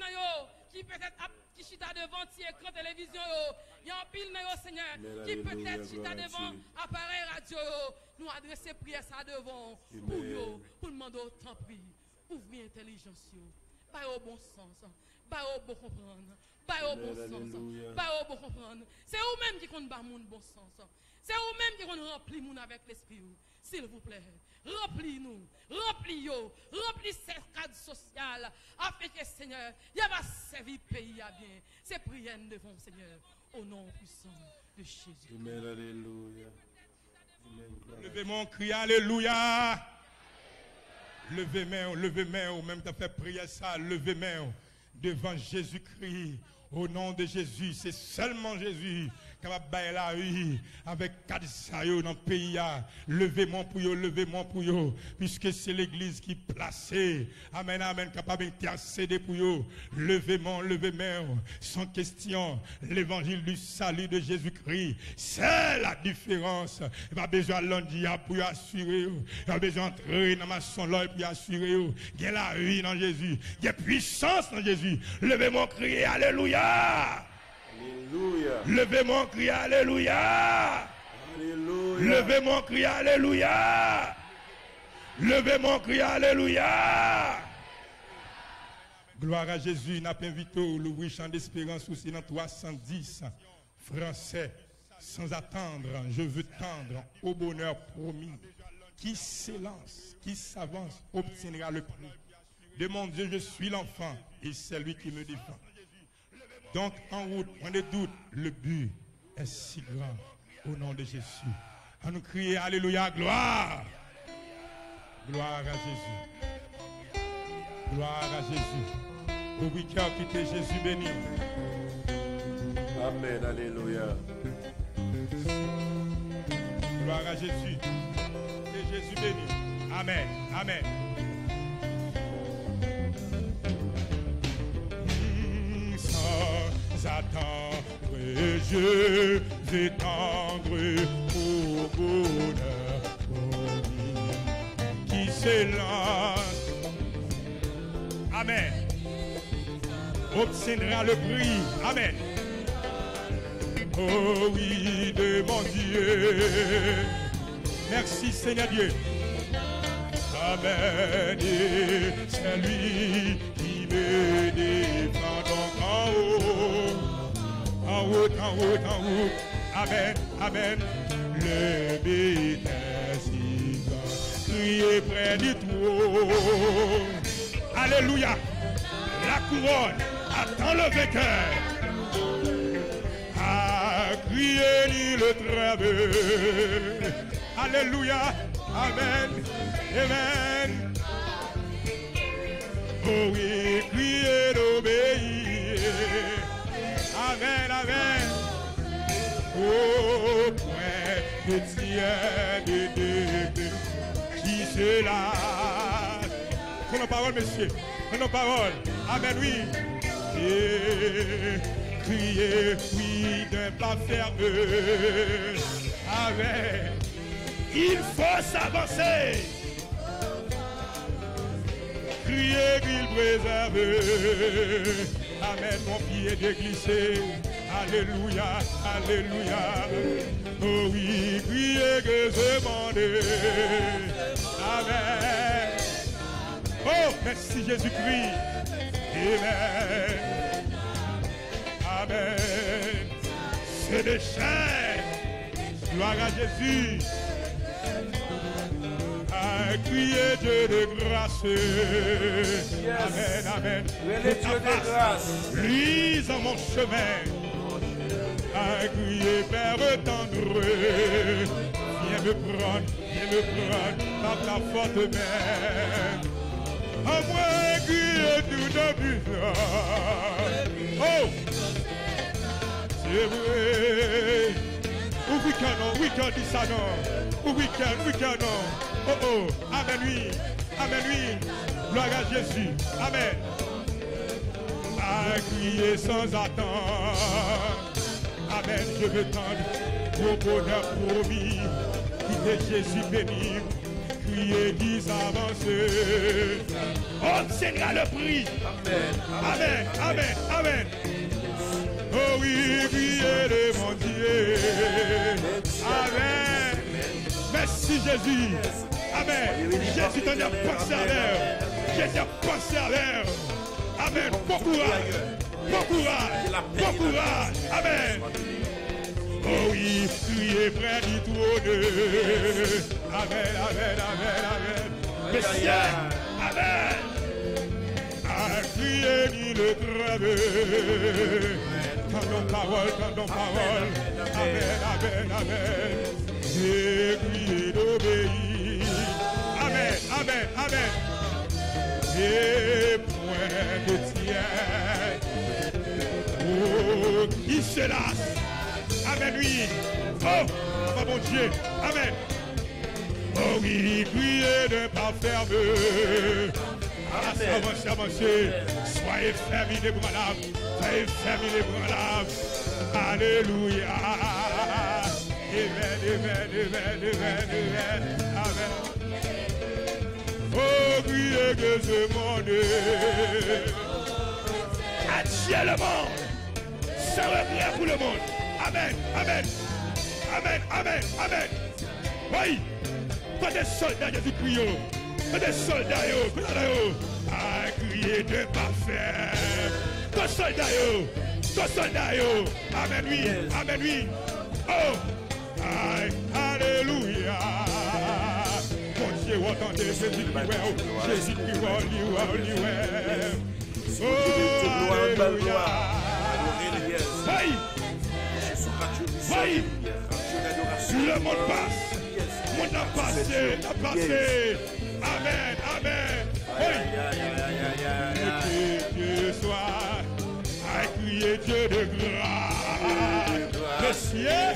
Speaker 9: qui peut-être qui chita devant écran télévision. Il y a un pile Seigneur qui peut-être chita devant appareil radio. Nous adresser prière ça devant pour demander autant prix. Ouvrir l'intelligence. Pas au bon sens. Pas au bon comprendre. Pas au bon sens. Pas au bon comprendre. C'est eux-mêmes qui comptent pas mon bon sens. C'est eux-mêmes qui vont remplir nous avec l'esprit. S'il vous plaît, remplis-nous, remplis cette cadre social, afin que Seigneur, il va servir le pays à bien. C'est prière devant Seigneur, au nom puissant de Jésus.
Speaker 2: Amen, alléluia.
Speaker 1: Levez mon cri, alléluia. Levez main, ou même tu as fait prier ça, levez main devant Jésus-Christ. Au nom de Jésus, c'est seulement Jésus capable de bailler la rue avec 4 saillots dans le pays. Levez-moi pour eux, puisque c'est l'église qui est placée. Amen, amen, capable d'intercéder pour eux. Levez-moi, sans question. L'évangile du salut de Jésus-Christ, c'est la différence. Il n'y a pas besoin de l'andia pour assurer. Il n'y a pas besoin d'entrer dans ma son l'œil pour assurer. Il y a la vie dans Jésus. Il y a puissance dans Jésus. Levez-moi, criez Alléluia.
Speaker 2: Alléluia.
Speaker 1: Levez-moi, criez Alléluia.
Speaker 2: Alléluia.
Speaker 1: Levez-moi, criez Alléluia. Levez-moi, criez Alléluia. Gloire à Jésus. N'a pas invité l'ouvrir chant d'espérance aussi dans 310 français. Sans attendre, je veux tendre au bonheur promis. Qui s'élance, qui s'avance, obtiendra le prix. De mon Dieu, je suis l'enfant et c'est lui qui me défend. Donc, en route, on ne doute, le but est si grand au nom de Jésus. À nous crier Alléluia, gloire. Gloire à Jésus. Gloire à Jésus. Au week-end, quittez Jésus béni.
Speaker 2: Amen, Alléluia.
Speaker 1: Gloire à Jésus. Et Jésus béni. Amen. Amen. Sans attendre, je vais tendre au bonheur qui s'élance. Amen. Obtiendra le prix. Amen. Oh oui, de mon Dieu. Merci Seigneur Dieu. Amen. Et c'est lui qui me défend. Donc en haut, en haut, en haut, en haut. Amen, amen. Le bénéfice crier près du trône. Alléluia. La couronne attend le vainqueur. À crier ni le travers. Alléluia. Amen. Amen. Oh oui, crier d'obéir. Amen, amen. Au point de tien de qui se lâche. Prenons parole, monsieur. Prenons parole. Amen, oui. Et crier, oui, d'un pas fermeux. Amen. Il faut s'avancer. Crier qu'il préserve. Amen, mon pied déglissé. Alléluia, alléluia. Oh oui, crier que je demande. Amen. Oh, merci Jésus-Christ. Amen. Amen. C'est des chaînes. Gloire à Jésus. À crier Dieu de grâce.
Speaker 2: Yes.
Speaker 1: Amen, amen.
Speaker 2: Dieu de grâce.
Speaker 1: Luise en mon chemin. À crier Père tendre. Viens me prendre par ta forte main. À moi crier tout de oh! C'est vrai. We can do ça non. We can non. Oh oh. Amen oui. Amen oui. Gloire à Jésus. Amen. À crier sans attendre. Amen. Je veux tendre au bonheur promis. Qui est Jésus béni. Crier 10 avancés. Obtiendra le prix. Amen. Amen. Amen. Oh oui, priez de mon Dieu. Amen. Merci Jésus. Amen. Jésus t'en a pensé à l'heure. Jésus a pensé à l'heure. Amen. Bon courage. Bon courage. Bon courage. Amen. Oh oui, priez près du trône. Amen, amen, amen, amen. Messieurs, amen. À crier ni le travers. Tendons parole. Amen, amen, amen. J'ai crié d'obéir. Amen, amen, amen. Et point de tien. Oh, qui se lasse. Amen, oui. Oh, mon Dieu. Amen. Oh oui, priez de pas fermer. Avancez, avancez. Soyez fermés les bras là. Soyez fermés les bras là. Alléluia. Amen, amen, amen, amen, amen. Amen. Oh, priez que ce monde. Adieu le monde. Ça va prier pour le monde. Amen, amen. Amen, amen, amen. Oui. Pas des soldats qui prient. Pas des soldats à crier de parfait. Pas des soldats. Amen, oui. Amen, oui. Oh. Aïe, alléluia. Mon Dieu, entendez Jésus qui est. Jésus qui est. Oh, alléluia. Oui. Oui. Le monde passe. Le monde a passé. Amen, amen. Oui. Dieu soit à crier Dieu de grâce. Messieurs,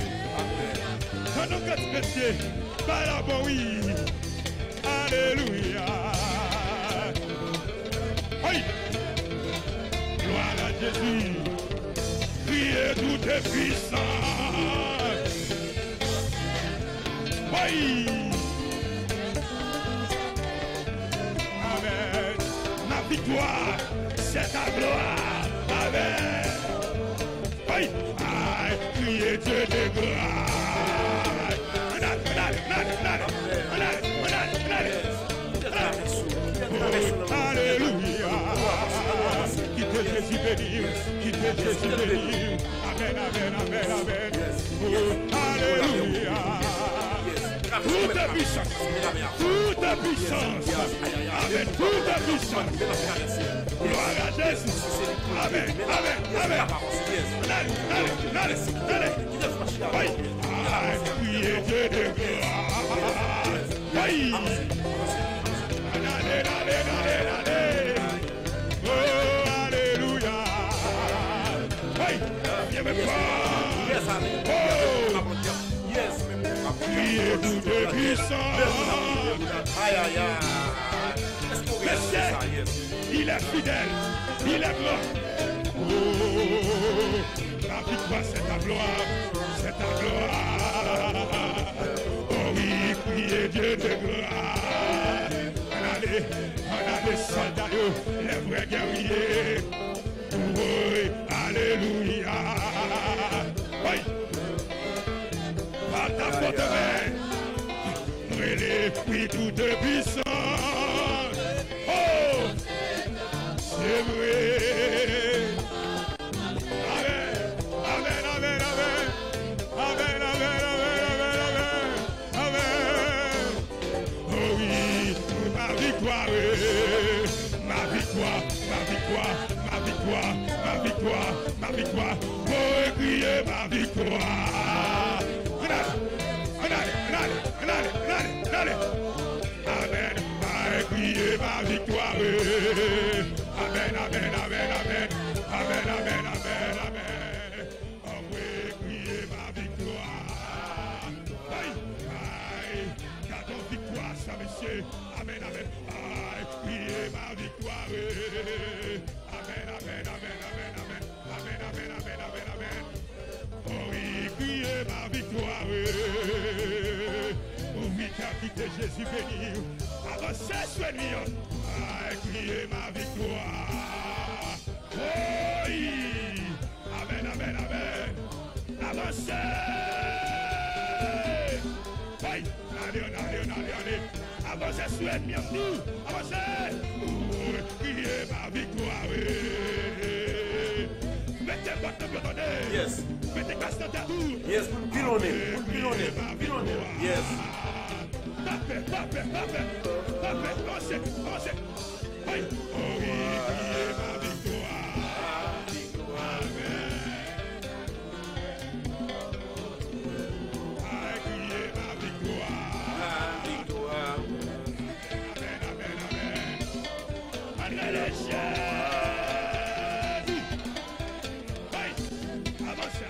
Speaker 1: quand nous quatre messieurs, par la bon oui. Alléluia. Oui. Gloire à Jésus. Priez tout est puissant. Oui. Amen. Ma victoire, c'est ta gloire. Amen. Oui. Aïe, priez Dieu de gloire. Alléluia. Quittez Jésus béni. Quittez Jésus béni. Amen, amen, amen, amen. Oh, alléluia. Toute puissance. Toute puissance. Amen. Toute puissance. Gloire à Jésus. Amen. Amen. Amen. Allez. Oui. Priez Dieu de gloire. Oui. Allez. Oh, alléluia. Oui. Viens me voir. Oh. Priez tout de puissance. Monsieur, il est fidèle, il est grand. Oh, la victoire c'est ta gloire, c'est ta gloire. Oh oui, priez Dieu de gloire. On a des soldats, les vrais guerriers. Oui, alléluia. Oui. Par ta faute main, relève puis toute puissance. Oh, c'est vrai. Amen, amen, amen, amen. Amen, amen, amen, amen, amen. Oh oui, ma victoire, ma victoire, ma victoire, ma victoire, ma victoire, ma victoire. Oh, crier ma victoire. Allez. Amen. Priez ma victoire. Amen, amen, amen, amen. Amen, amen, amen, amen. Oh oui, priez ma victoire. Aïe. Gardons victoire, ça, monsieur. Amen, amen. Aïe, priez ma victoire. Amen, amen, amen, amen, amen. Amen, amen, amen, amen, amen. Oh oui, priez ma victoire. Oh oui, car quittez Jésus béni. Avancez, soignez. Aïe, criez ma victoire. Oh oui. Amen, amen, amen. Avancez. Oui. Allez. Avancez, soignez nous. Avancez. Oh, criez ma victoire. Mettez votre bienvenue.
Speaker 2: Yes.
Speaker 1: Mettez grâce dans ta tour.
Speaker 2: Yes, pilonner. Yes.
Speaker 1: Tapez. Avancez. Oui. Oh oui, criez ma victoire. Amen. Criez ma victoire. Amen. Allez, Jésus. Oui. Avancez.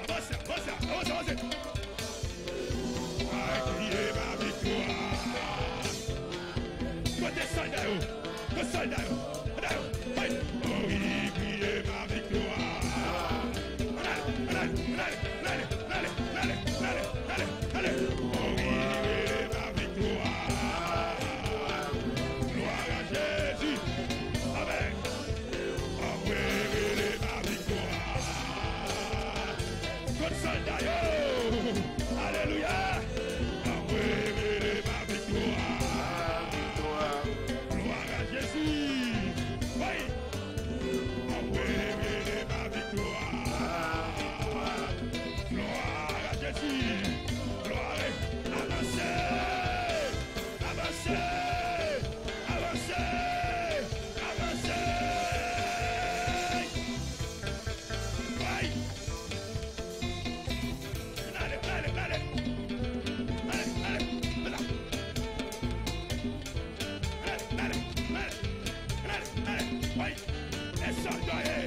Speaker 1: déployer,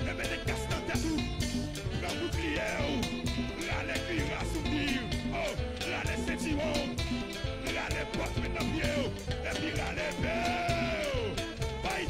Speaker 1: le mettre des casses dans ta tout, le bouclier, là les cuirs à soutenir, oh, là les ceinturons, là les portes maintenant pieds, et puis là les pieds, bye,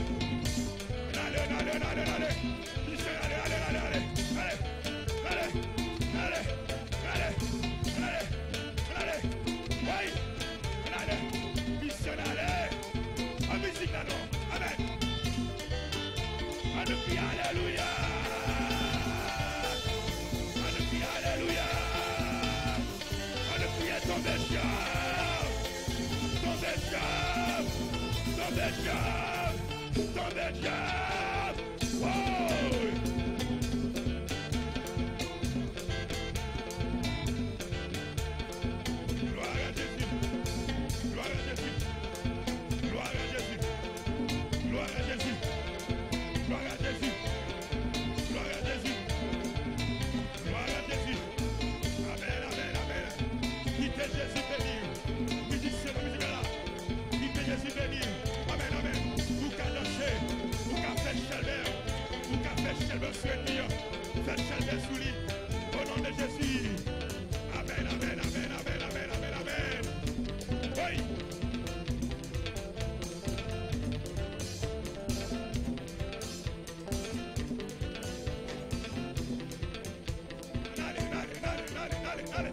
Speaker 1: allez,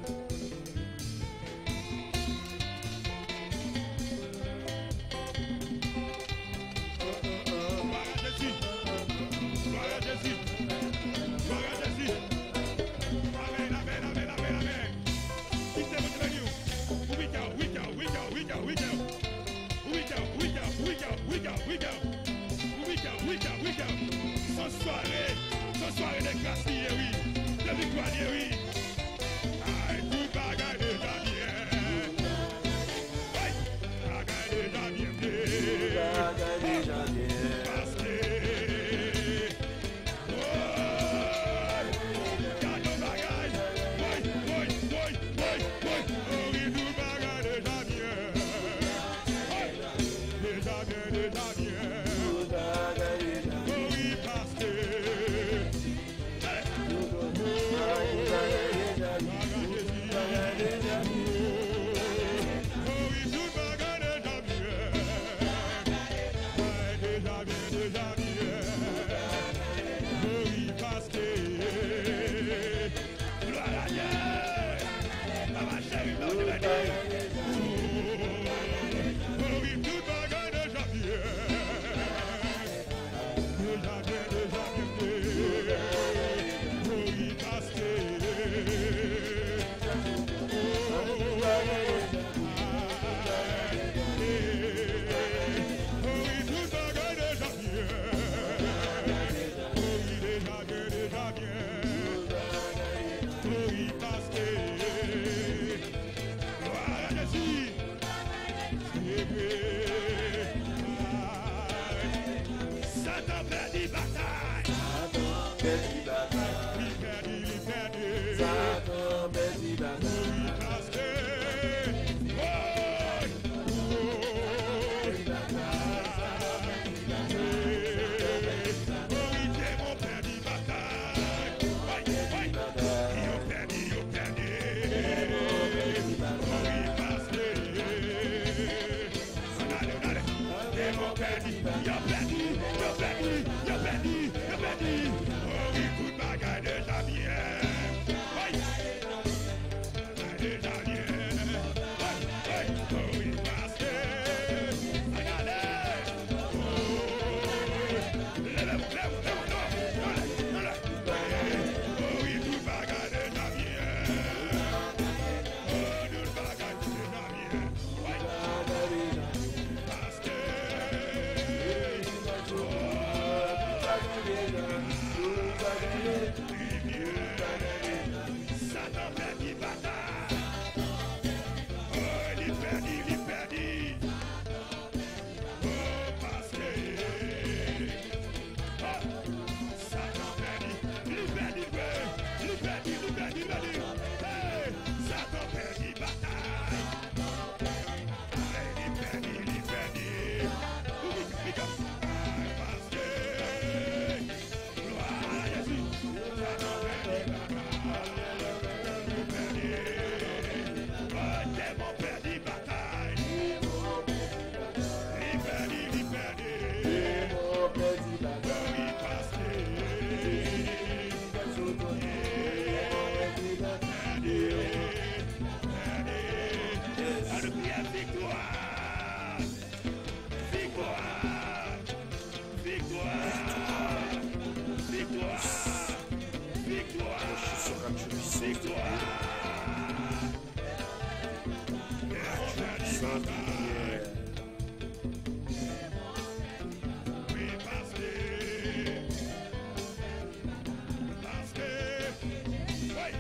Speaker 1: You're ready. Oh, we good bag.
Speaker 2: Sainte lumière.
Speaker 1: Oui, parce que, oui.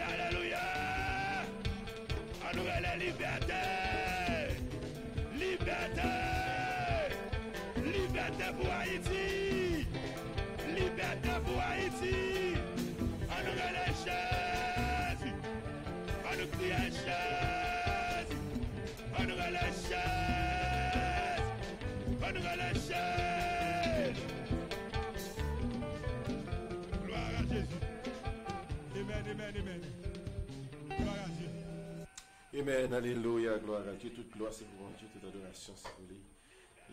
Speaker 1: Alléluia. On nous la liberté. Liberté. Liberté pour Haïti. Liberté pour Haïti. On nous la Jésus. On nous crie à Jésus. On nous la Jésus. On nous la Jésus. Gloire à Jésus. Amen, amen, amen. Gloire à Dieu.
Speaker 2: Amen, alléluia, gloire à Dieu. Toute gloire c'est pour mon Dieu, toute adoration c'est pour lui.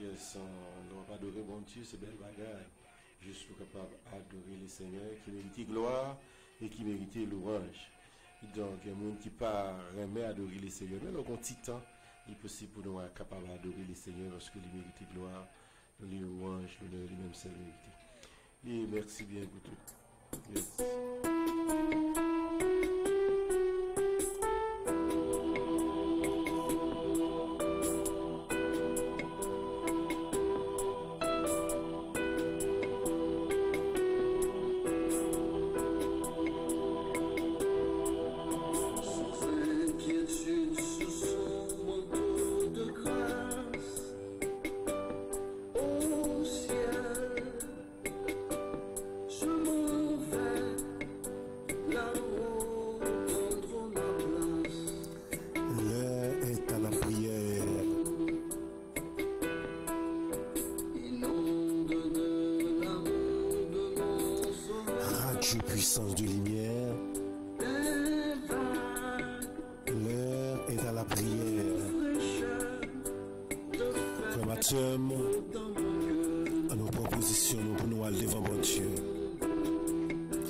Speaker 2: Yes, on va adorer mon Dieu, c'est belle bagarre. Juste pour capable d'adorer le Seigneur qui mérite gloire et qui mérite louange. Donc, il y a des gens qui pas remet adorer le Seigneur, mais donc, en petit temps, il est possible pour nous être capable d'adorer le Seigneur parce qu'il mérite gloire, les louanges, lui-même c'est vérité. Et merci bien pour tout. Yes. Puissance de lumière, l'heure est à la prière. Comme à terme, à nos propositions pour nous aller devant mon Dieu.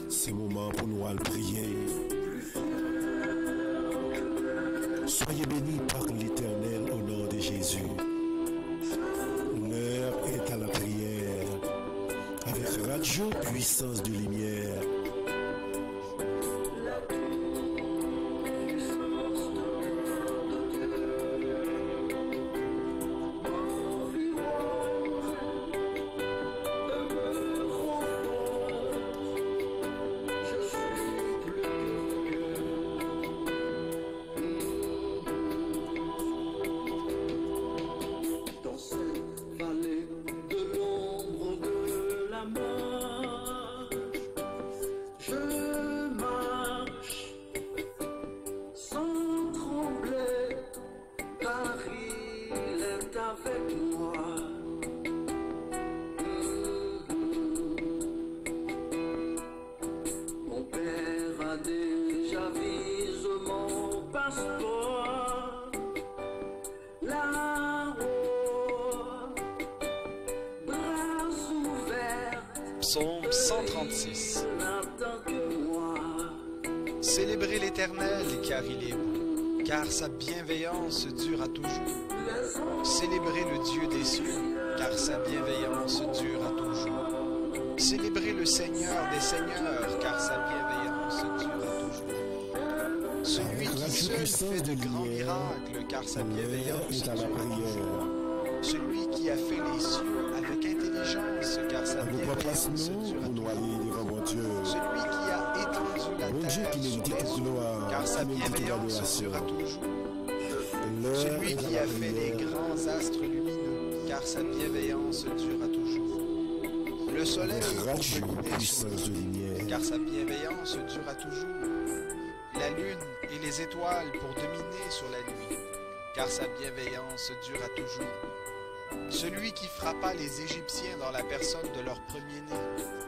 Speaker 2: C'est le moment pour nous aller prier. Soyez bénis par l'Éternel au nom de Jésus. L'heure est à la prière. Avec Radio Puissance de lumière.
Speaker 10: Psaume 136. Célébrez l'Éternel car il est bon, car sa bienveillance dure à toujours. Célébrez le Dieu des cieux, car sa bienveillance dure à toujours. Célébrez le Seigneur des seigneurs, car sa bienveillance dure à toujours. Celui qui seul fait de grands miracles, car sa bienveillance dure à toujours. Celui qui a fait les cieux avec intelligence, car sa bienveillance dure à toujours. Celui qui a étendu la terre sur les eaux, car sa bienveillance dure à toujours. Celui qui a fait les grands astres lumineux, car sa bienveillance dure à toujours. Le soleil pour dominer sur la nuit, car sa bienveillance dure à toujours. La lune et les étoiles pour dominer sur la nuit, car sa bienveillance dure à toujours. Celui qui frappa les Égyptiens dans la personne de leur premier-né,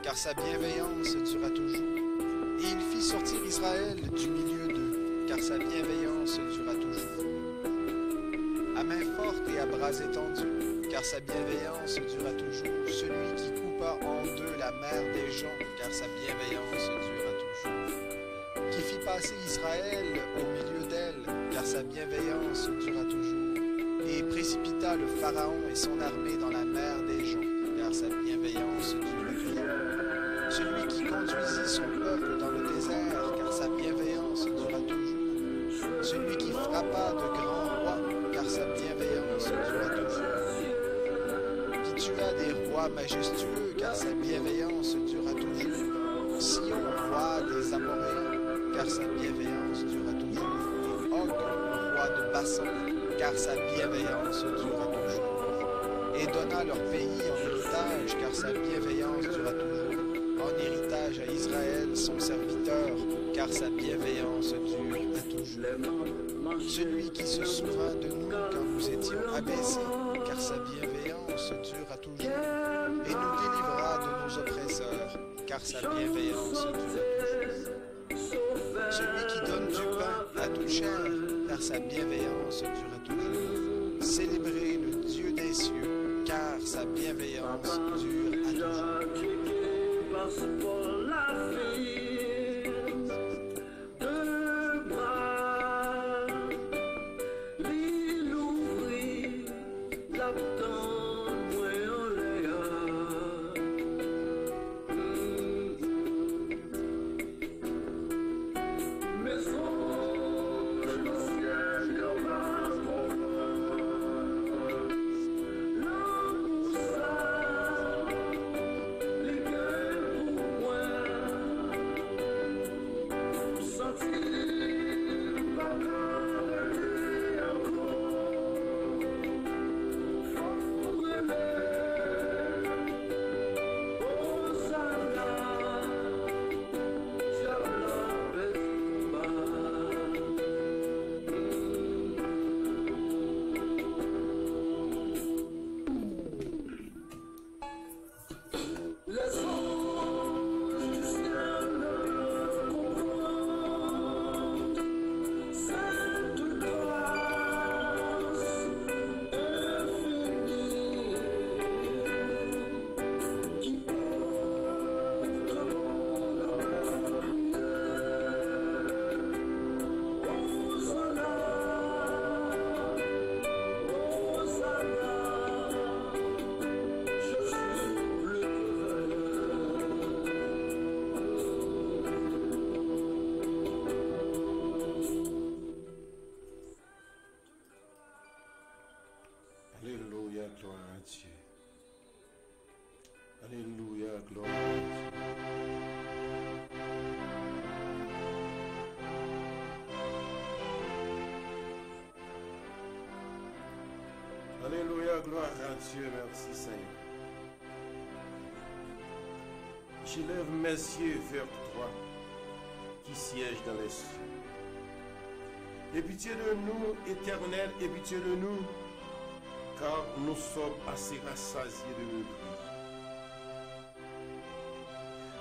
Speaker 10: car sa bienveillance dure à toujours. Et il fit sortir Israël du milieu d'eux, car sa bienveillance dure à toujours. À main forte et à bras étendus, car sa bienveillance dure à toujours. Celui qui coupa en deux la mer des gens, car sa bienveillance dure à toujours. Qui fit passer Israël au milieu d'elle, car sa bienveillance dure à toujours. Et précipita le Pharaon et son armée dans la mer des gens, car sa bienveillance dure à toujours. Celui qui conduisit son peuple dans le désert, car sa bienveillance dure à toujours. Celui qui frappa de grands rois, car sa bienveillance dure à toujours. Qui tua des rois majestueux, car sa bienveillance dure à toujours. Sion, roi des Amoréens, car sa bienveillance dure à toujours. Et Og, roi de Bassan, car sa bienveillance dure à toujours. Et donna leur pays en héritage, car sa bienveillance dure à toujours. En héritage à Israël, son serviteur, car sa bienveillance dure à toujours. Celui qui se souvint de nous quand nous étions abaissés, car sa bienveillance dure à toujours. Et nous délivra de nos oppresseurs, car sa bienveillance dure à toujours. Celui qui donne du pain à tout chair, car sa bienveillance dure à toujours. Célébrez le Dieu des cieux, car sa bienveillance dure à toujours.
Speaker 1: Pour la vie de bras, l'île ouvrit, l'attend moins en l'air. Mais on le ciel comme un
Speaker 2: Alléluia, gloire à Dieu. Alléluia, gloire à Dieu, merci Seigneur. J'élève mes yeux vers toi qui siège dans les cieux. Aie pitié de nous, Éternel, aie pitié de nous, car nous sommes assez rassasiés de mépris.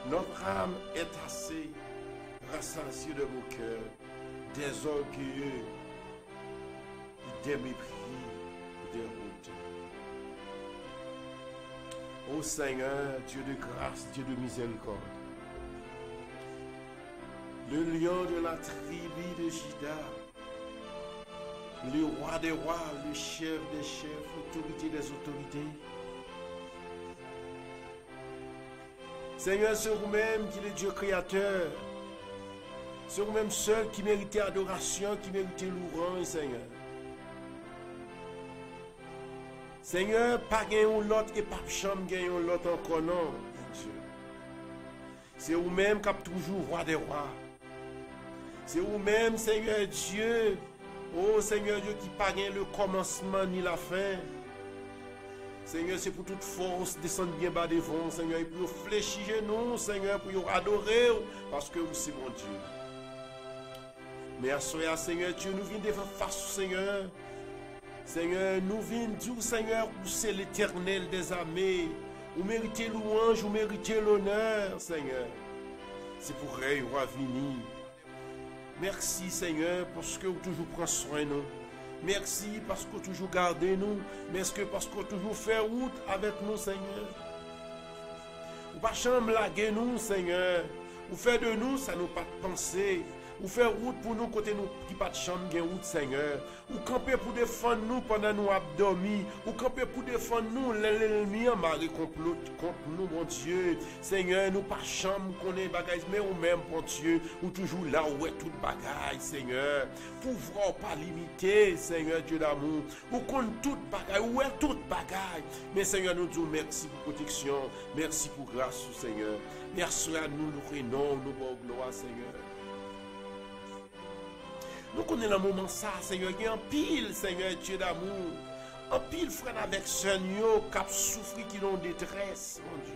Speaker 2: Notre âme est assez rassasiée de mon cœur, des orgueilleux, des mépris, des routes. Ô Seigneur, Dieu de grâce, Dieu de miséricorde, le lion de la tribu de Juda, le roi des rois, le chef des chefs, autorité des autorités. Seigneur, c'est vous-même qui est le Dieu créateur. C'est vous-même seul qui méritait adoration, qui méritait louange, Seigneur. Seigneur, pas gagnons l'autre et pas chambre gagnons l'autre encore, non, Dieu. C'est vous-même qui êtes toujours roi des rois. C'est vous-même, Seigneur Dieu, Oh Seigneur Dieu, qui pas le commencement ni la fin. Seigneur, c'est pour toute force, descendre bien bas devant, Seigneur, et pour fléchir nous, Seigneur, pour adorer, parce que vous, c'est mon Dieu. Mais à ce Seigneur, Dieu, nous venons devant face, Seigneur. Seigneur, nous venons dire, Seigneur, vous, c'est l'Éternel des armées. Vous méritez louange, vous méritez l'honneur, Seigneur. C'est pour Rey, roi venir. Merci, Seigneur, parce que vous toujours prenez soin de nous. Merci parce que vous toujours gardez nous. Merci parce que vous toujours fait route avec nous, Seigneur. Vous pas chambre laguer nous, Seigneur. Vous faites de nous, ça nous pas de pensée. Vous faites route pour nous côté nous qui pas de chambre gain route, Seigneur. Vous campez pour défendre nous pendant nous abdomis. Vous campez pour défendre nous l'ennemi en marée contre nous, mon Dieu. Seigneur, nous pas chambre qu'on est bagaille, mais ou même, mon Dieu, ou toujours là où est toute bagaille, Seigneur. Pouvoir pas limiter, Seigneur Dieu d'amour. Ou qu'on toute bagaille, où est toute bagaille. Mais Seigneur, nous disons merci pour protection, merci pour grâce, Seigneur. Merci à nous, nous rénons, nous bon gloire, Seigneur. Nous connaissons le moment ça, Seigneur, il y a un pile, Seigneur Dieu d'amour. Un pile frère avec son yo, qui a souffert, qui ont détresse, mon Dieu.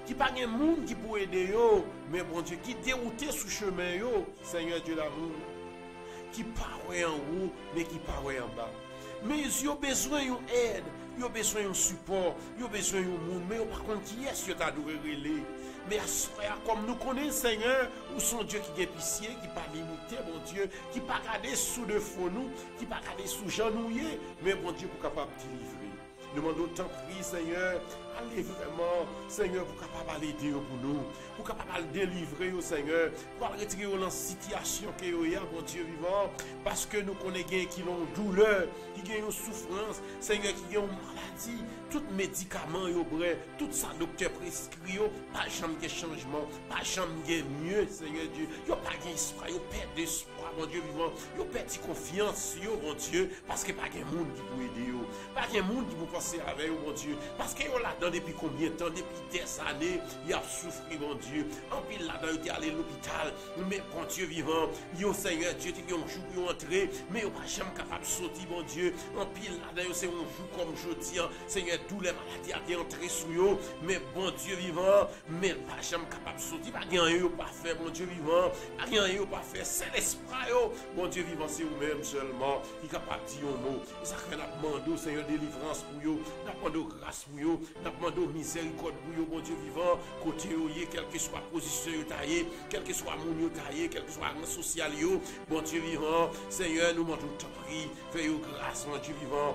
Speaker 2: Qui pas de monde qui peut aider yo, mais bon Dieu, qui dérouté sous chemin yo, Seigneur Dieu d'amour. Qui paraît en haut, mais qui paraît en bas. Mais ils ont besoin d'aide, ils ont besoin de support, ils ont besoin de monde, mais par contre, qui est-ce que tu as dû relayer? Mais comme nous connaissons, Seigneur, où son Dieu qui est pitié, qui pas limité, mon Dieu, qui pas garder sous de faux nous, qui pas garder sous genouillé, mais bon Dieu, pour capable de délivrer. Nous demandons tant prie, Seigneur, allez vraiment, Seigneur, pour capable d'aider pour nous, pour capable de délivrer, Seigneur, pour retirer dans la situation que vous avez, mon Dieu vivant, parce que nous connaissons qui ont douleur, qui ont une souffrance, Seigneur, qui ont une maladie, tout médicament, tout ça, docteur prescrit, pas jamais de changement, pas jamais de mieux, Seigneur Dieu, il n'y a pas d'espoir, il n'y a pas d'espoir, mon Dieu vivant, il n'y a pas de confiance, mon Dieu, parce qu'il n'y a pas de monde qui peut aider, pas de monde qui peut passer avec mon Dieu, parce qu'il y a là-dedans depuis combien de temps, depuis des années, il a souffert, mon Dieu, en pile là-dedans, il est allé à l'hôpital, mais mon Dieu vivant, il y a Seigneur Dieu, il y a un jour qui est entré, mais il n'y a pas jamais capable de sortir, mon Dieu, en pile là-dedans, c'est un jour comme je dis, Seigneur, tous les maladies ont entré sur eux, mais bon Dieu vivant, mais pas jamais capable de sortir, pas rien pas fait, mon Dieu vivant, pas rien pas fait, c'est l'esprit, bon Dieu vivant, c'est vous-même seulement qui est capable de dire un mot, et ça fait la demande, Seigneur, délivrance pour vous, la demande grâce pour vous, la demande miséricorde pour vous, bon Dieu vivant, côté quelle que soit la position taillée, quel que soit le monde taillé, quel que soit le social, bon Dieu vivant, Seigneur, nous demandons ta prière, fais-vous grâce, mon Dieu vivant,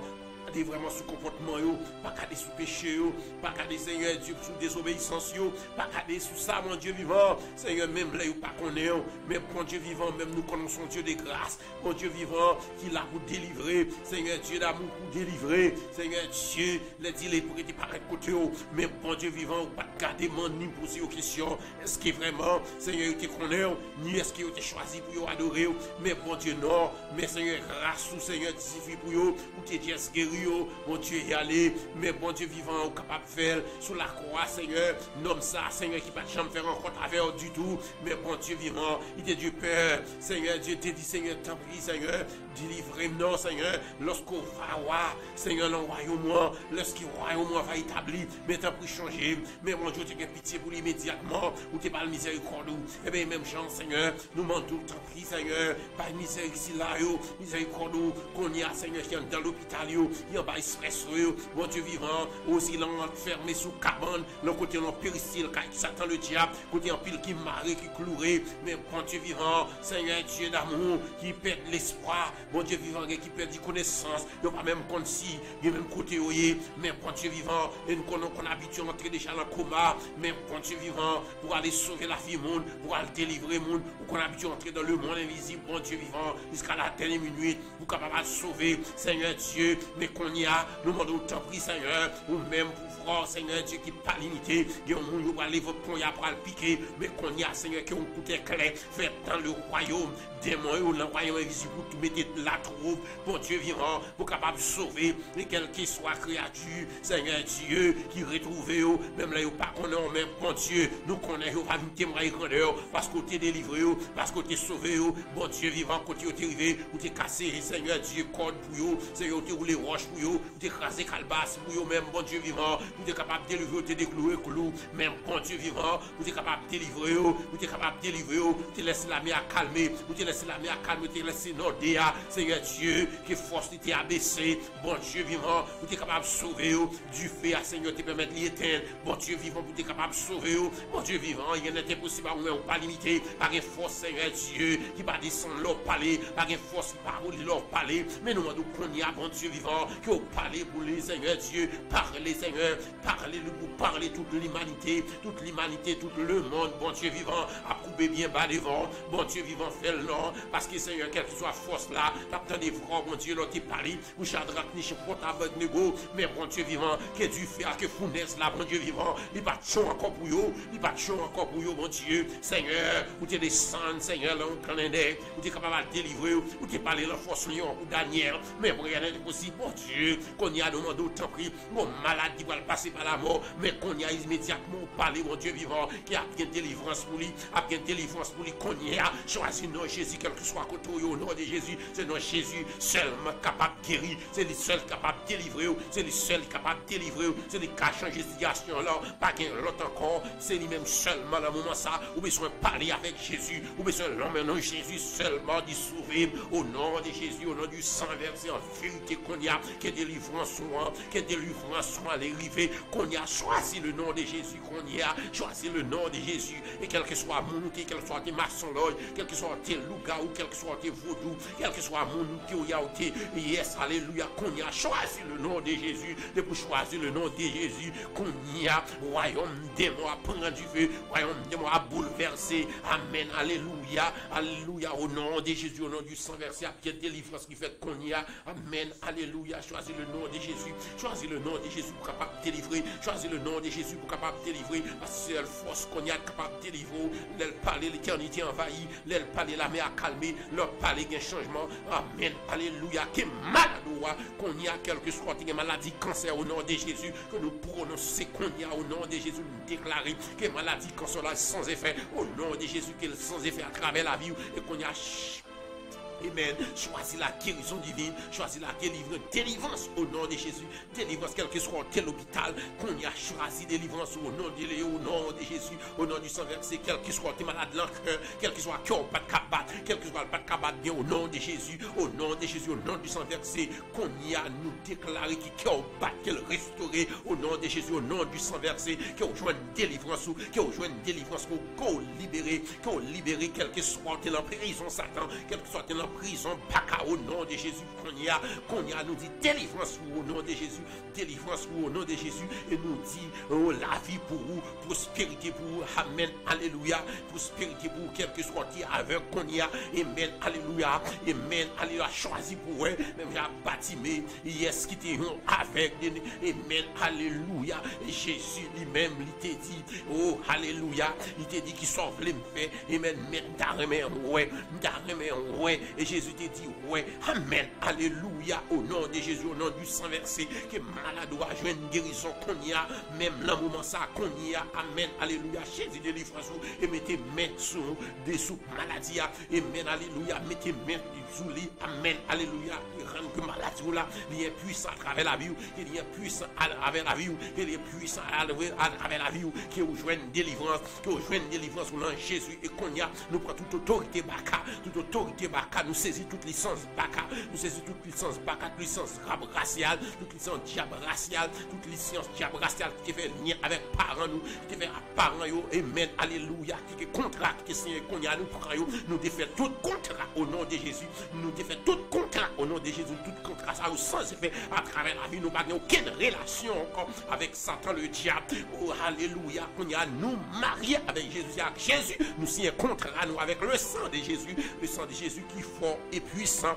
Speaker 2: vraiment sous comportement, pas garder sous péché, pas garder Seigneur Dieu sous désobéissance, pas garder sous ça, mon Dieu vivant, Seigneur, même là, pas connaît, mais mon Dieu vivant, même nous connaissons Dieu de grâce, mon Dieu vivant, qui l'a pour délivrer, Seigneur Dieu d'amour pour délivrer, Seigneur Dieu, les dit pour être paraître côté, mais mon Dieu vivant, pas garder ni poser aux questions, est-ce que vraiment, Seigneur, tu connais, ni est-ce qu'il a choisi pour adorer, mais mon Dieu, non, mais Seigneur, grâce au Seigneur, tu suffit pour vous, ou tu es guéri. Mon Dieu y aller, mais bon Dieu vivant capable de faire sur la croix, Seigneur, nomme ça, Seigneur, qui pas de jamais faire encore travers du tout, mais bon Dieu vivant, il te dit Père, Seigneur, Dieu te dit, Seigneur, tant pis, Seigneur, délivrez-nous, Seigneur, lorsqu'on va voir, Seigneur, le royaume, lorsqu'il royaume va établir, mais tant pis changer, mais mon Dieu, tu as pitié pour l'immédiatement, ou tu pas le miséricorde, et bien même Jean, Seigneur, nous demandons tant pis, Seigneur, pas de miséricorde ici là, miséricorde, qu'on y a, Seigneur, qui est dans l'hôpital, il y a un express, bon Dieu vivant, aussi l'enfermé sous cabane, le côté en péricile, qui s'attend le diable, côté en pile qui marre, qui clouerait, mais bon Dieu vivant, Seigneur Dieu d'amour, qui perd l'espoir, bon Dieu vivant, qui perd la connaissance, il n'y a pas même compte si, il y a même côté, mais bon Dieu vivant, et nous connaissons qu'on habitue à entrer déjà dans le coma, mais bon Dieu vivant, pour aller sauver la vie monde, pour aller délivrer le monde, ou qu'on habitue à entrer dans le monde invisible, bon Dieu vivant, jusqu'à la dernière minute, pour capable de sauver, Seigneur Dieu, mais qu'on y a, nous demandons tant pis, Seigneur, ou même pour Seigneur Dieu, qui pas limité, il y a un monde qui va aller votre point pour le piquer, mais qu'on y a, Seigneur, qui ont coûté clair, fait dans le royaume, démons, ou dans le royaume invisible, pour tout mettre la troupe, bon Dieu vivant, pour capable de sauver, et quel qu'il soit créature, Seigneur Dieu, qui retrouve, même là, pas qu'on a, même bon Dieu, nous connaissons, pas nous témoigner grandeur, parce qu'on t'est délivré, parce qu'on t'est sauvé, bon Dieu vivant, quand tu es arrivé, ou t'es cassé, Seigneur Dieu, corde pour vous, Seigneur, t'es roulé roche pour vous, t'es écrasé calebasse pour vous, même bon Dieu vivant, vous êtes capable de délivrer, t'es décloué, clou, même bon Dieu vivant, vous êtes capable de délivrer, vous êtes capable de délivrer, vous te laissez la main à calmer, vous te laissez la main à calmer, vous te laissez nordéa, Seigneur Dieu, qui force t'es abaissé, bon Dieu vivant, vous êtes capable de sauver, du feu à Seigneur, te permettre d'éteindre, bon Dieu vivant, vous êtes capable de sauver, bon Dieu vivant, il n'est impossible à vous, pas limité, par une force, Seigneur Dieu, qui va descendre leur palais, par une force parole de leur palais, mais nous demandons qu'on y a, bon Dieu vivant, qui au palais pour les Seigneur Dieu, parlez Seigneur, parlez-le pour parler toute l'humanité, tout le monde, bon Dieu vivant, à couper bien bas devant, bon Dieu vivant, fait le nom, parce que Seigneur, quelle que soit force là, t'attendez francs, bon Dieu, l'autre parlé, ou Shadrach, Niche, avec Nego, mais bon Dieu vivant, que du fer, que fournaise là, bon Dieu vivant, il pas de chon encore pour vous, il pas de chon encore pour vous, bon Dieu, Seigneur, où tu descendu, Seigneur, là, on connaît, où tu es capable de délivrer, où tu es parlé la force lion, ou Daniel, mais rien n'est possible, bon Dieu, qu'on y a demandé autant pris, bon malade qui va le passer par la mort, mais qu'on y a immédiatement parlé, mon Dieu vivant, qui a bien délivrance pour lui, a bien délivrance pour lui, qu'on y a choisi non Jésus, quel que soit côté au nom de Jésus, c'est non Jésus seulement capable de guérir, c'est le seul capable de délivrer, c'est le seul capable de délivrer, c'est le cas changer situation là, pas qu'un l'autre encore, c'est lui-même seulement dans le moment ça, ou besoin de parler avec Jésus, ou besoin de l'emmener Jésus seulement d'y sauver, au nom de Jésus, au nom du sang versé en vérité qu'on y a, que délivrance soit, les rivets, qu'on y a choisi le nom de Jésus, qu'on y a choisi le nom de Jésus, et quel que soit mon outil, quel que soit tes maçons, quel que soit tes loups ou quel que soit tes vaudous, quel que soit mon outil, yes, alléluia, qu'on y a choisi le nom de Jésus, et pour choisir le nom de Jésus, qu'on y a, royaume démon à prendre du feu, royaume démon à bouleverser, amen, alléluia, alléluia, au nom de Jésus, au nom du sang versé, à pied de délivrance qui fait qu'on y a, amen, alléluia, choisis le nom de Jésus, choisis le nom de Jésus pour capable de délivrer, choisis le nom de Jésus pour capable de délivrer, la seule force qu'on y a capable de délivrer, l'aile parler, l'éternité envahie, l'aile parler, la mer à calmer, leur parler, il y a un changement, amen, alléluia, qui est malade, qu'on y a quelque soit, il y a maladie, cancer au nom de Jésus, que nous prononçons qu'on y a au nom de Jésus, nous déclarer que maladie, cancer là sans effet, au nom de Jésus, qu'elle sans effet à travers la vie, et qu'on y a Amen. Choisis la guérison divine, choisis la délivrance au nom de Jésus. Délivrance, quel que soit tel hôpital, qu'on y a choisi délivrance au nom de Léo, au nom de Jésus, au nom du sang versé, quel que soit tes malades dans le cœur, quel que soit cœur pas de cabat, quel que soit le pas de cabat, bien au nom de Jésus, au nom de Jésus, au nom du sang versé, qu'on y a nous déclaré qui cœur bat, qu'elle restauré, au nom de Jésus, au nom du sang versé, qui ont joué une délivrance, qui ont joué une délivrance, qu'on libéré, quel que soit tel en prison, Satan, quel que soit tel en prison, baka au nom de Jésus, qu'on y a nous dit délivrance au nom de Jésus, délivrance au nom de Jésus, et nous dit oh, la vie pour vous, prospérité pour vous, amen, alléluia, prospérité pour vous, quel que soit qui avec qu'on y a, amen, alléluia, choisi pour vous, même j'ai bâtimé, yes, qui était avec, amen, alléluia, et Jésus lui-même, il t'a dit, oh, alléluia, il t'a dit qu'il sauve les faits, amen, mais ouais, et Jésus t'a dit, ouais, amen, alléluia, au nom de Jésus, au nom du sang versé, que malade doit jouer une guérison qu'on y a, même dans le moment ça qu'on y a, amen, alléluia, Jésus délivre vous, et mettez main sous des sous maladie, amen, alléluia, mettez main sous lui, amen, alléluia, et rend que maladie là, il est puissant à travers la vie, il est puissant à travers la vie, il est puissant à travers la vie, qui vous joue une délivrance, au nom de Jésus, et qu'on y a, nous prenons toute autorité baka, nous saisissons toute licence baka, nous saisissons toute licence baka, toute licence raciale, toute licence diable raciale, toute licence diable raciale qui fait lien avec parents nous, qui fait à parents yo, amen, alléluia, qui est contrat, qui est signé qu'on y a, nous prenons, nous défaisons tout contrat au nom de Jésus. Nous te fait tout contrat au nom de Jésus, tout contrat ça sans effet à travers la vie. Nous n'avons aucune relation encore avec Satan le diable. Oh alléluia, qu'on y a nous mariés avec Jésus. Jésus, nous signons contrat nous avec le sang de Jésus, le sang de Jésus qui est fort et puissant,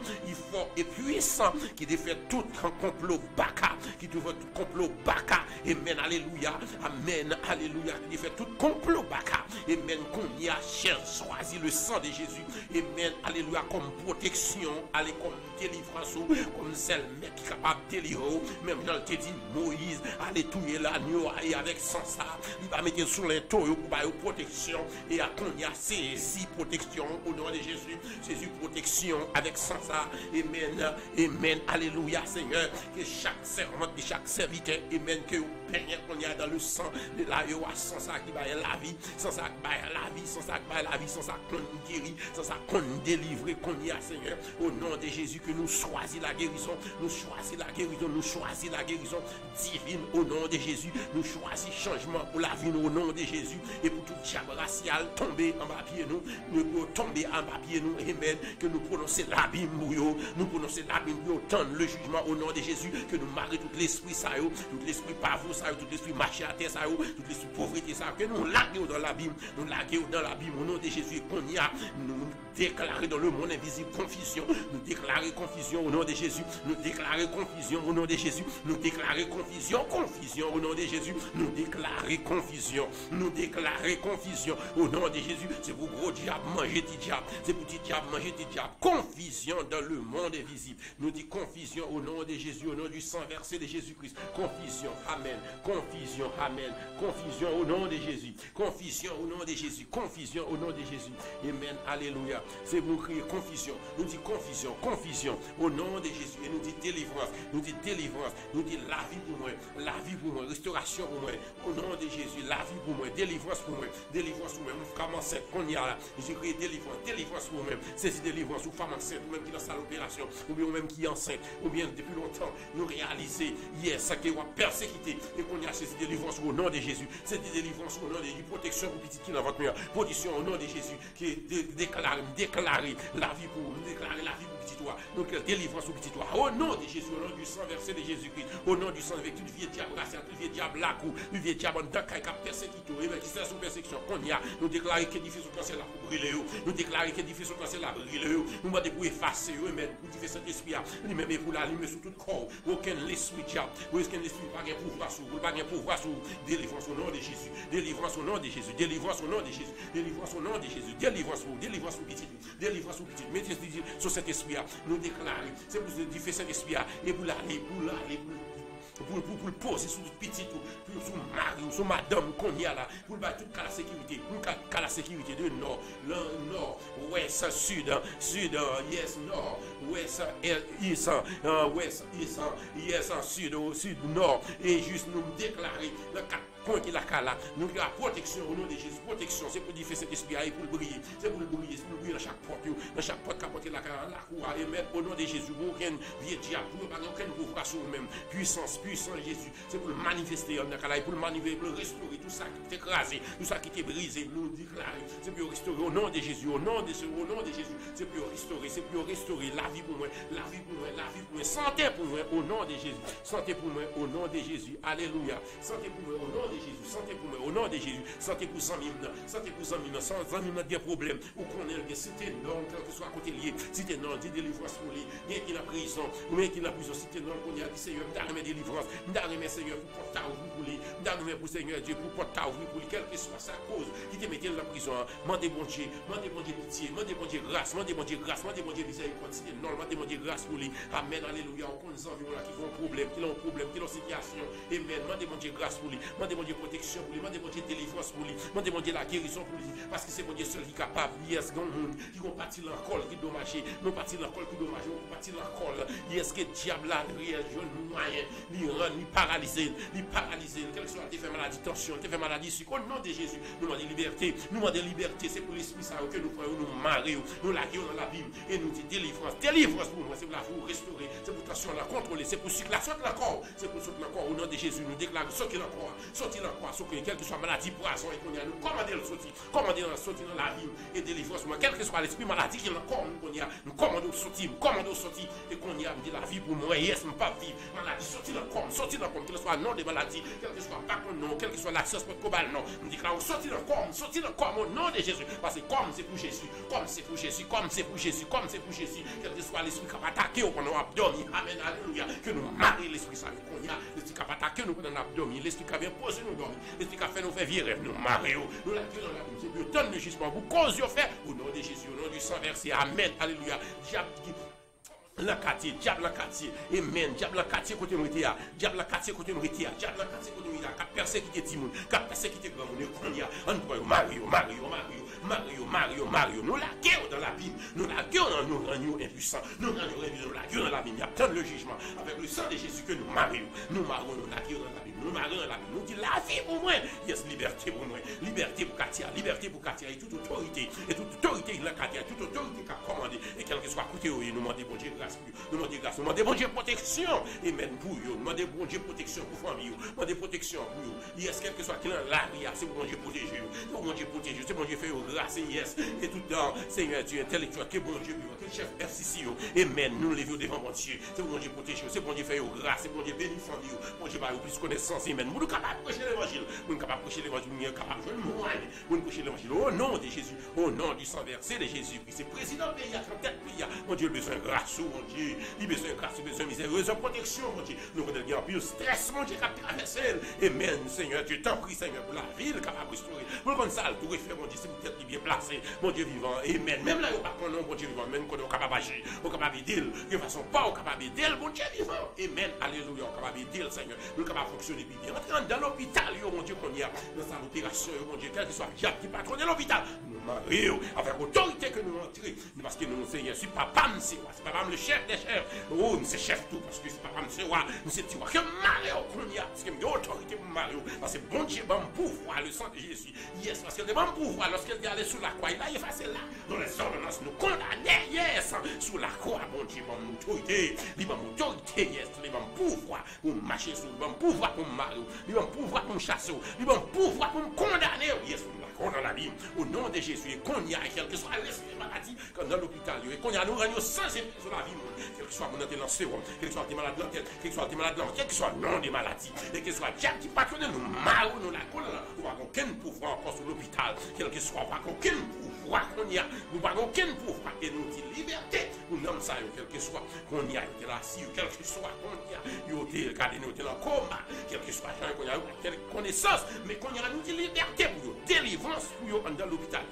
Speaker 2: qui défait tout complot baka, qui défait tout complot baka. Amen, alléluia, amen, alléluia, qui défait tout complot baka. Amen, qu'on y a choisi le sang de Jésus. Amen, alléluia, comme protection, allez, comme délivrance, comme celle qui est capable de délivrer. Même dans le te dit Moïse, allez tourner l'agneau et avec sans ça, il va mettre sur les taux pour avoir protection. Et à qu'on y a saisi protection au nom de Jésus. Jésus protection avec sans ça. Amen, amen, alléluia, Seigneur. Que chaque servante et chaque serviteur, amen, que vous peignez qu'on y a dans le sang de la sans ça qui va la vie, sans ça qui va la vie, sans ça qui va la vie, sans ça qu'on guérit, sans ça qu'on délivre, qu'on y a, Seigneur. Au nom de Jésus, que nous choisissons la guérison, nous choisissons la guérison, nous choisissons la guérison divine au nom de Jésus. Nous choisissons changement pour la vie au nom de Jésus. Et pour tout diable racial tomber en bas pied nous tomber en bas pied nous, amen. Que nous prononcer l'abîme bouillot, nous prononcer l'abîme bouillot, tendre le jugement au nom de Jésus. Que nous marions tout l'esprit ça, tout l'esprit pavot ça, tout l'esprit marché à terre ça, tout l'esprit pauvreté ça. Que nous laguons dans l'abîme, nous laguons dans l'abîme au nom de Jésus. Qu'on y a, nous déclarer dans le monde invisible confusion, nous déclarer confusion au nom de Jésus, nous déclarer confusion au nom de Jésus, nous déclarer confusion au nom de Jésus, nous déclarer confusion au nom de Jésus. C'est pour gros diable manger petit diable, c'est pour petit diable manger petit diable. Confusion dans le monde invisible. Nous dit confusion au nom de Jésus, au nom du sang versé de Jésus-Christ. Confusion, amen. Confusion, amen. Confusion au nom de Jésus. Confusion au nom de Jésus. Confusion au nom de Jésus. Amen. Alléluia. C'est pour crier confusion. Nous dit confusion au nom de Jésus. Et nous dit délivrance. Nous dit délivrance. Nous dit la vie pour moi. La vie pour moi. Restauration pour moi. Au nom de Jésus. La vie pour moi. Délivrance pour moi. Délivrance pour moi. Mon femme enceinte qu'on y a là. J'ai crié délivrance. Délivrance pour moi. C'est délivrance. Ou femme enceinte. Ou même qui est dans sa l'opération. Ou bien même qui est enceinte. Ou bien depuis longtemps. Nous réaliser. Yes. Ça qui est persécuté. Et qu'on y a saisi délivrance au nom de Jésus. C'est délivrance au nom de Jésus. Protection pour petit qui est dans votre meilleur. Protection au nom de Jésus. Qui est déclarer la vie pour nous. Déclarer la vie pour petit toi. Donc délivrance pour petit toi. Au nom de Jésus. Au nom du sang versé de Jésus-Christ. Au nom du sang avec tout vieux diable racial. Tout vieux diable lacou. Tout vieux diable en tant qu'à persécuté. Et bien qui sert sous persécution. Qu'on y a. Nous déclarer que difficile au cancer là pour brûler. Nous déclarer que difficile au cancer là pour brûler. Nous demandons pour effacer. Mais nous disons cet esprit. Nous même pour l'allumer sur tout corps. Aucun l'esprit diable. Aucun l'esprit pas de pouvoir sur. Pas de pouvoir sur. Délivrance au nom de Jésus. Délivrance au nom de Jésus. Délivrance au nom de Jésus. Délivrance au nom de Jésus. Délivrance pour petit. Délivrance pour petit. Mettez sur cet esprit. Nous déclarer. C'est pour dire cet esprit. Et pour l'aller. Pour le poser sur petit, pour sur mari, sur madame qu'on y a là, pour battre toute la sécurité, pour la sécurité de nord, ouest, sud, yes, nord, ouest, east, yes, sud, nord, et juste nous déclarer le point qui est là, nous avons la protection au nom de Jésus. Protection, c'est pour dire cet esprit et pour le briller. C'est pour le briller, dans chaque porte capoter la cour et mettre au nom de Jésus. Aucun vieux diable, aucun pouvoir sur nous-mêmes. Puissance Jésus. C'est pour le manifester en Nakala, pour le manifester, pour le restaurer, tout ça qui est écrasé, tout ça qui est brisé, nous déclarer. C'est pour restaurer au nom de Jésus, au nom de Jésus. C'est pour restaurer la vie pour moi, la vie pour moi, santé pour moi, au nom de Jésus. Santé pour moi, au nom de Jésus. Alléluia. Santé pour moi, au nom de Jésus. Santé pour moi, au nom de Jésus. Santé pour 100 000, santé pour 100 000, sans 100 000 des problèmes. Ou qu'on ait le cité non, quel que soit à côté lié, cité non, des délivrances pour lui, bien qu'il a prison, ou bien qu'il a prison, cité non, qu'on y a dit Seigneur, m'd'a délivrance, m'd'a Seigneur, pour porter à ouvrir pour lui, m'd'a pour Seigneur Dieu, pour porter à ouvrir pour lui, quelle que soit sa cause, qui te mettait dans la prison, mandez bon Dieu pitié, mandez bon Dieu grâce, mandez bon Dieu miséricorde, cité non, mandez bon Dieu grâce pour lui, amen, alléluia, on connaît environ là qui ont problème, qui ont situation, amen, mandez bon Dieu grâce pour lui, mandez bon Dieu protection pour lui, mandez bon Dieu délivrance pour lui, mandez bon Dieu la guérison pour lui, parce que c'est bon Dieu seul qui est capable, yes, grand monde, qui vont partir l'encore qui dommagé, non partir l'encore qui dommagé, on partir l'encore, yes, que diable là, jeune moyen, lui rend, lui paralyser, quelle que soit tes maladie, tension, tes maladie, au nom de Jésus, nous demandons liberté, c'est pour l'esprit ça, que nous prenons, nous marions, nous laguons dans l'abîme, et nous dit délivrance pour moi, c'est pour la vous restaurer, c'est pour tension la contrôler, c'est pour la sortir l'encore, c'est pour sortir l'encore, au nom de Jésus, nous déclarons, sortir l'encore, quelle que soit maladie, poison, et qu'on y a, nous commandons le sortir dans l'abîme, et délivrance moi, quelle que soit soit l'esprit maladie qui est encore, nous commandons sortir, et qu'on y a dit la vie pour moi, yes, nous pas vivre, maladie, sortir dans le corps, quel que soit le nom des maladies, quel que soit pas qu'on nom, quel que soit l'accès cobal, non, nous déclarons sortir dans le corps, au nom de Jésus, parce que comme c'est pour Jésus, quel que soit l'esprit qui va attaquer au abdomen, amen, alléluia, que nous marie l'esprit ça, qu'on y a, l'esprit qui va attaquer nous dans l'abdomen, l'esprit qui vient poser nous dormir, l'esprit qui a fait nous faire virer, nous marier, nous la Dieu dans la bouche, Dieu donne le jugement, vous cause au fait, au nom de Jésus, au nom du sang versé, amen, alléluia, la quartier, diable la quartier, amen, diable la quartier côté nous était, diable la quartier côté nous était, diable la quartier côté nous était, cap persécuter Timoun, cap persécuter grand monde, qu'on y a, on croit Mario, nous la guerre dans l'abîme, nous la guerre dans nous rendons impuissants, nous la guerre dans l'abîme, il y a tant le jugement, avec le sang de Jésus que nous marions, nous la guerre dans l'abîme, nous dit la vie pour moi, yes, liberté pour moi, liberté pour Katia, et toute autorité de la Katia, toute autorité qui a commandé, et quel que soit côté, nous demandons bon Dieu grâce, nous demandons bon Dieu protection, et même pour vous, nous demandons bon Dieu protection pour famille, nous demandons protection pour vous, yes, quel que soit qui est là, c'est pour bon Dieu protéger, c'est bon Dieu faire grâce, yes, et tout le temps, Seigneur Dieu intellectuel, que bon Dieu, que chef FCC, amen, nous levons devant mon Dieu, c'est bon Dieu protéger, c'est bon Dieu faire grâce, c'est bon Dieu bénir famille, bon Dieu avoir plus connaissance, amen, nous sommes capables de prêcher l'évangile, nous sommes capables de prêcher l'évangile, nous sommes capables de jouer le moine, nous prêcher l'évangile, au nom de Jésus, au nom du sang versé de Jésus, c'est président du pays, à tête pays, mon Dieu, besoin de grâce, mon Dieu, il besoin de grâce, besoin de misère, besoin de protection, mon Dieu, nous avons plus de stress, mon Dieu, qui a traversé, amen, Seigneur, Dieu t'en prie, Seigneur, pour la ville, capable de restaurer, pour le ça, tout refaire, mon Dieu, c'est peut-être bien placé, mon Dieu vivant, amen, même là, il n'y a pas de nom, mon Dieu vivant, même quand on est capable d'agir, on est capable d'aider, de façon pas, on est capable d'aider, mon Dieu vivant, amen, alléluia, on est capable d'aider, Seigneur, nous sommes capables de fonctionner bien, entrer dans l'hôpital, mon Dieu, qu'on y a, dans sa opération, mon Dieu, quel que soit le diable qui patronne l'hôpital, nous marions, avec autorité que nous entrons, parce que nous, Seigneur, c'est papa, c'est papa, le chef des chefs, oh, c'est chef tout, parce que c'est papa, c'est roi, c'est tu vois, que Mario, qu'on y a, parce que j'ai autorité pour Mario, parce que bon Dieu, bon pouvoir, le sang de Jésus, yes, parce que le bon pouvoir, lorsqu'elle est allée sous la croix, il a effacé là, dans les ordonnances, nous condamner, yes, sous la croix, bon Dieu, bon autorité, il bon autorité, yes, il bon pouvoir pour marcher sur, bon pouvoir pour Mario, il bon pouvoir pour chasser, il bon pouvoir pour me condamner, yes, on dans la vie, au nom de Jésus, et qu'on y a, quel que soit l'esprit maladie, comme dans l'hôpital, et qu'on y a, nous rendons sans effet sur la vie, quel que soit mon dans sérum, quel que soit des malades de la tête, quel que soit des malades de la quel que soit le nom des maladies, et quel que soit diable qui patronne, nous marrons, nous la collons, nous n'avons aucun pouvoir encore sur l'hôpital, quel que soit, nous n'avons aucun pouvoir qu'on y a, nous n'avons aucun pouvoir, et nous dit liberté, nous nommons ça, quel que soit qu'on y a, quel que soit qu'on y a, nous regardez, nous sommes en coma, quel que soit qu'on y a, quelle connaissance, mais qu'on y a, nous dit liberté pour nous, délivrance pour nous dans l'hôpital,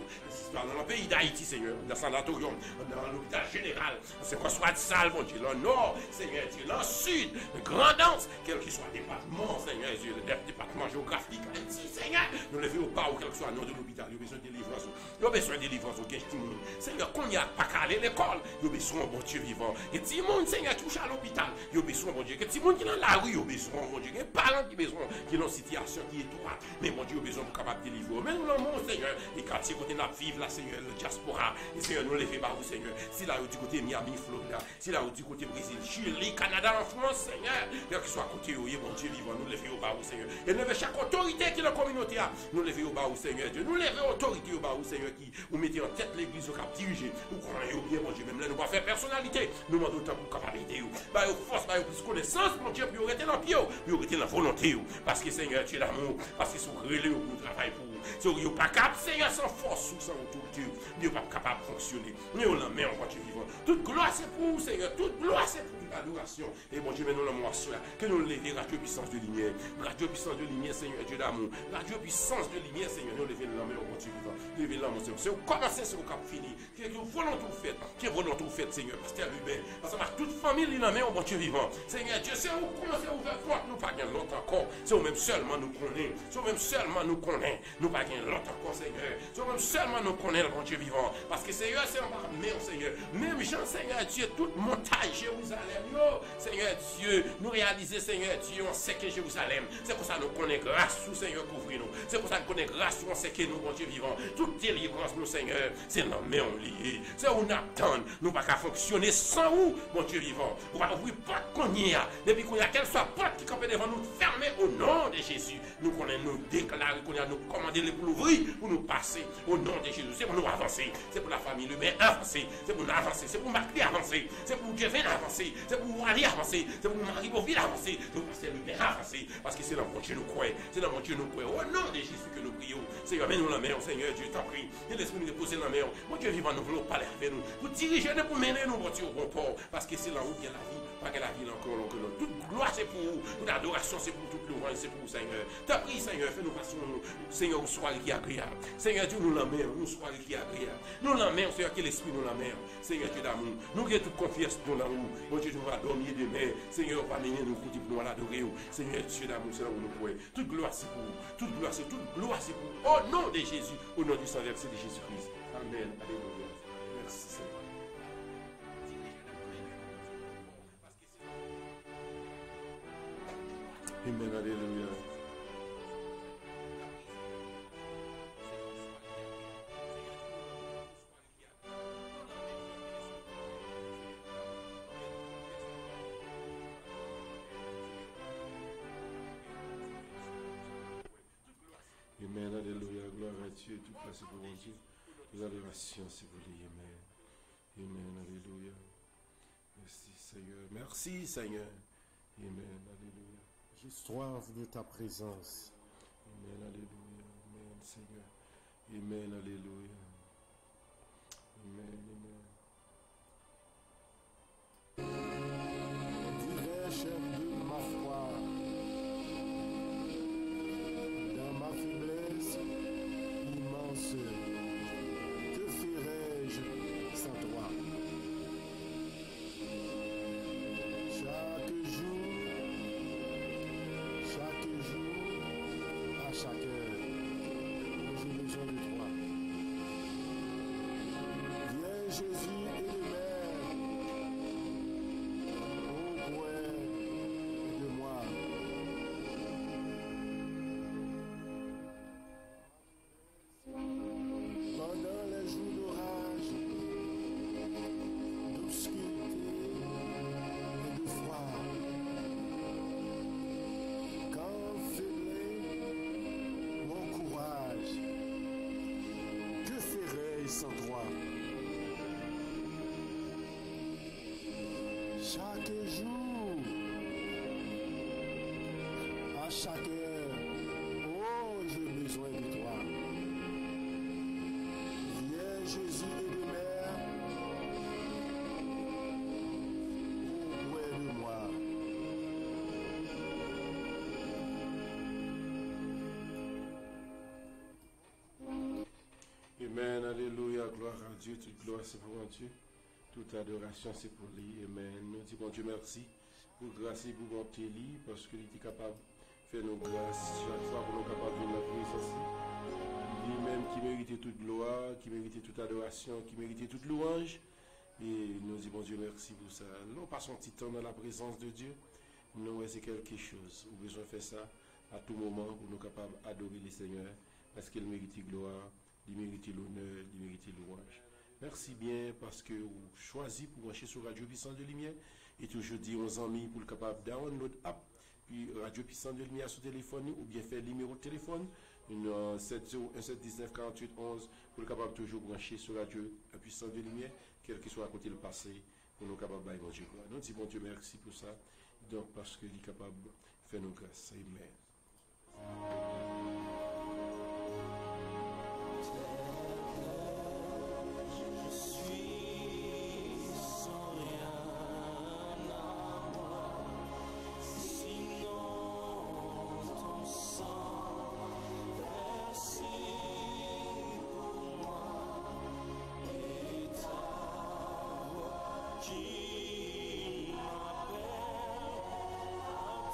Speaker 2: dans le pays d'Haïti, Seigneur, dans le sanatorium, dans l'hôpital général, c'est qu'on soit de salle, mon Dieu, dans le nord, Seigneur Dieu, dans le sud, le grand danse, quel que soit le département, Seigneur Dieu, le département géographique, Haïti, Seigneur, nous levons au bas ou quel que soit le nom de l'hôpital, nous avons besoin de délivrance, nous avons besoin de délivrance au Timon, Seigneur, qu'on n'y a pas qu'à aller à l'école, nous avons besoin, bon Dieu vivant, que Timon, Seigneur, touche à l'hôpital, nous avons besoin, bon Dieu, que Timon qui est dans la rue, nous avons besoin, bon Dieu, que parents qui ont besoin, qui ont une situation qui est droite, mais mon Dieu, nous avons besoin pour capable de délivrer, mais nous l'avons, Seigneur, et quand tu côté nous vivre là, Seigneur, le diaspora, et Seigneur, nous levons bas, Seigneur, si là, du côté Miami, Florida, si là, du côté Brésil, Chili, Canada, en France, Seigneur, quel que soit côté, mon Dieu vivant, nous levons au bas, Seigneur, et nous levons chaque autorité qui est dans la communauté, nous levons au bas, Seigneur Dieu, nous levons autorité au bas, Seigneur, qui vous mettez en tête l'église au cap dirigé, vous croyez bien, mon Dieu, même là, nous pas faire personnalité, nous demandons autant pour capacité, bah, force, bah, plus connaissance, mon Dieu, puis vous restez dans le pied, puis vous restez dans la volonté, parce que Seigneur, tu es l'amour, parce que c'est relais, vous travaillez pour vous, si vous n'êtes pas capable, Seigneur, sans force ou sans autorité, vous n'êtes pas capable de fonctionner, nous la main en voiture vivant, toute gloire c'est pour vous, Seigneur, toute gloire c'est pour l'adoration, et mon Dieu, maintenant, la moisson, que nous levions radio puissance de lumière, radio puissance de lumière, Seigneur, Dieu d'amour, radio puissance de lumière, Seigneur, nous levions la main en voiture vivant, levez la main, c'est au commencer, c'est au cap fini, que vous volonté vous faites, que volonté vous faites, Seigneur, Pasteur Hubert, parce que toute famille, la main en voiture vivant, Seigneur, Dieu, c'est où commencer à ouvrir porte, nous pas gagner l'autre encore, c'est où même seulement nous connaît, c'est où même seulement nous connaît, nous pas gagner l'autre encore, Seigneur, c'est où même seulement nous connaît le bon Dieu vivant, parce que Seigneur, c'est en bas, mais Seigneur, même Jean, Seigneur Dieu, toute montagne, Jérusalem, yo, Seigneur Dieu, nous réaliser, Seigneur Dieu, on sait que Jérusalem, c'est pour ça que nous connaissons grâce sous Seigneur, couvrir nous, c'est pour ça que nous connaissons grâce, on sait que nous, bon Dieu vivant, toute délivrance, nous, Seigneur, c'est la main en lié, c'est où nous attendons, nous pas qu'à fonctionner sans vous, bon Dieu vivant, on va ouvrir pas qu'on y a, depuis qu'on y a qu'elle soit porte qui campait devant nous, fermée au nom de Jésus, nous connaissons, nous déclarer qu'on y a, nous commander Dieu pour l'ouvrir, pour nous passer. Au nom de Jésus, c'est pour nous avancer. C'est pour la famille Lebert avancer. C'est pour nous avancer. C'est pour Marc avancer. C'est pour Kevin avancer. C'est pour Ali avancer. C'est pour Marie Beauville avancer. C'est pour Pasteur Lebert avancer. Parce que c'est dans mon Dieu nous croyons. C'est dans mon Dieu nous croyons. Au nom de Jésus que nous prions. Seigneur, mets-nous la main. Seigneur, Dieu t'en prie. Et l'esprit nous déposer la main. Mon Dieu vivant, nous voulons parler avec nous. Pour diriger nous, pour mener nous, mon Dieu, au bon port. Parce que c'est là où il y a la vie. Pas que la vie encore long que l'autre. Toute gloire c'est pour vous. Toute adoration c'est pour toute louange, c'est pour vous, Seigneur. T'as pris, Seigneur, fais-nous passer, Seigneur, au soir qui est agréable. Seigneur Dieu, nous la main, au soir qui est agréable. Nous la main, Seigneur, que l'esprit nous la main. Seigneur Dieu d'amour. Nous qui toute confiance dans l'amour. Mon Dieu, nous va dormir demain. Seigneur, va mener nous pour nous l'adorer. Seigneur Dieu d'amour, c'est là où nous pouvons. Toute gloire c'est pour vous. Toute gloire c'est pour vous. Au nom de Jésus, au nom du sang versé de Jésus-Christ. Amen. Alléluia. Merci, Seigneur. Amen, alléluia. Amen, alléluia. Gloire à Dieu. Tout place pour mon Dieu. L'adoration, c'est pour lui. Amen. Amen, alléluia. Merci, Seigneur. Merci, Seigneur. Amen, alléluia.
Speaker 11: J'ai soif de ta présence.
Speaker 2: Amen, alléluia. Amen, Seigneur. Amen, alléluia. Amen, amen.
Speaker 11: Divers chef de ma foi, dans ma faiblesse immense, que ferais-je sans toi? Chaque jour, à chaque heure, j'ai besoin de toi. Viens Jésus et le Père, auprès de moi. Pendant les jours d'orage, d'obscurité et de froid, quand faiblit mon courage, que ferais-je sans toi? Chaque jour, à chaque heure, oh, j'ai besoin de toi. Viens Jésus et de mer, auprès de moi.
Speaker 2: Amen, alléluia, gloire à Dieu, toute gloire c'est pour mon Dieu, toute adoration c'est pour lui, amen. Nous disons Dieu merci pour grâce et pour bonté lui, parce qu'il était capable de faire nos grâces chaque fois pour nous capables de la présence. Lui-même qui méritait toute gloire, qui méritait toute adoration, qui méritait toute louange. Et nous disons Dieu merci pour ça. Nous passons un petit temps dans la présence de Dieu. Nous, c'est quelque chose. Nous avons besoin de faire ça à tout moment pour nous capables d'adorer le Seigneur, parce qu'il mérite gloire. Il mérite l'honneur, il mérite louange. Merci bien parce que vous choisissez pour marcher sur Radio Puissance de Lumière et toujours dire aux amis pour le capable download app puis Radio Puissance de Lumière sur téléphone ou bien faire le numéro de téléphone 7017194811 pour le capable toujours brancher sur Radio Puissance de Lumière quel que soit à côté le passé pour nous capables de manger. Nous disons bon Dieu merci pour ça donc parce qu'il est capable de faire nos grâces. Amen.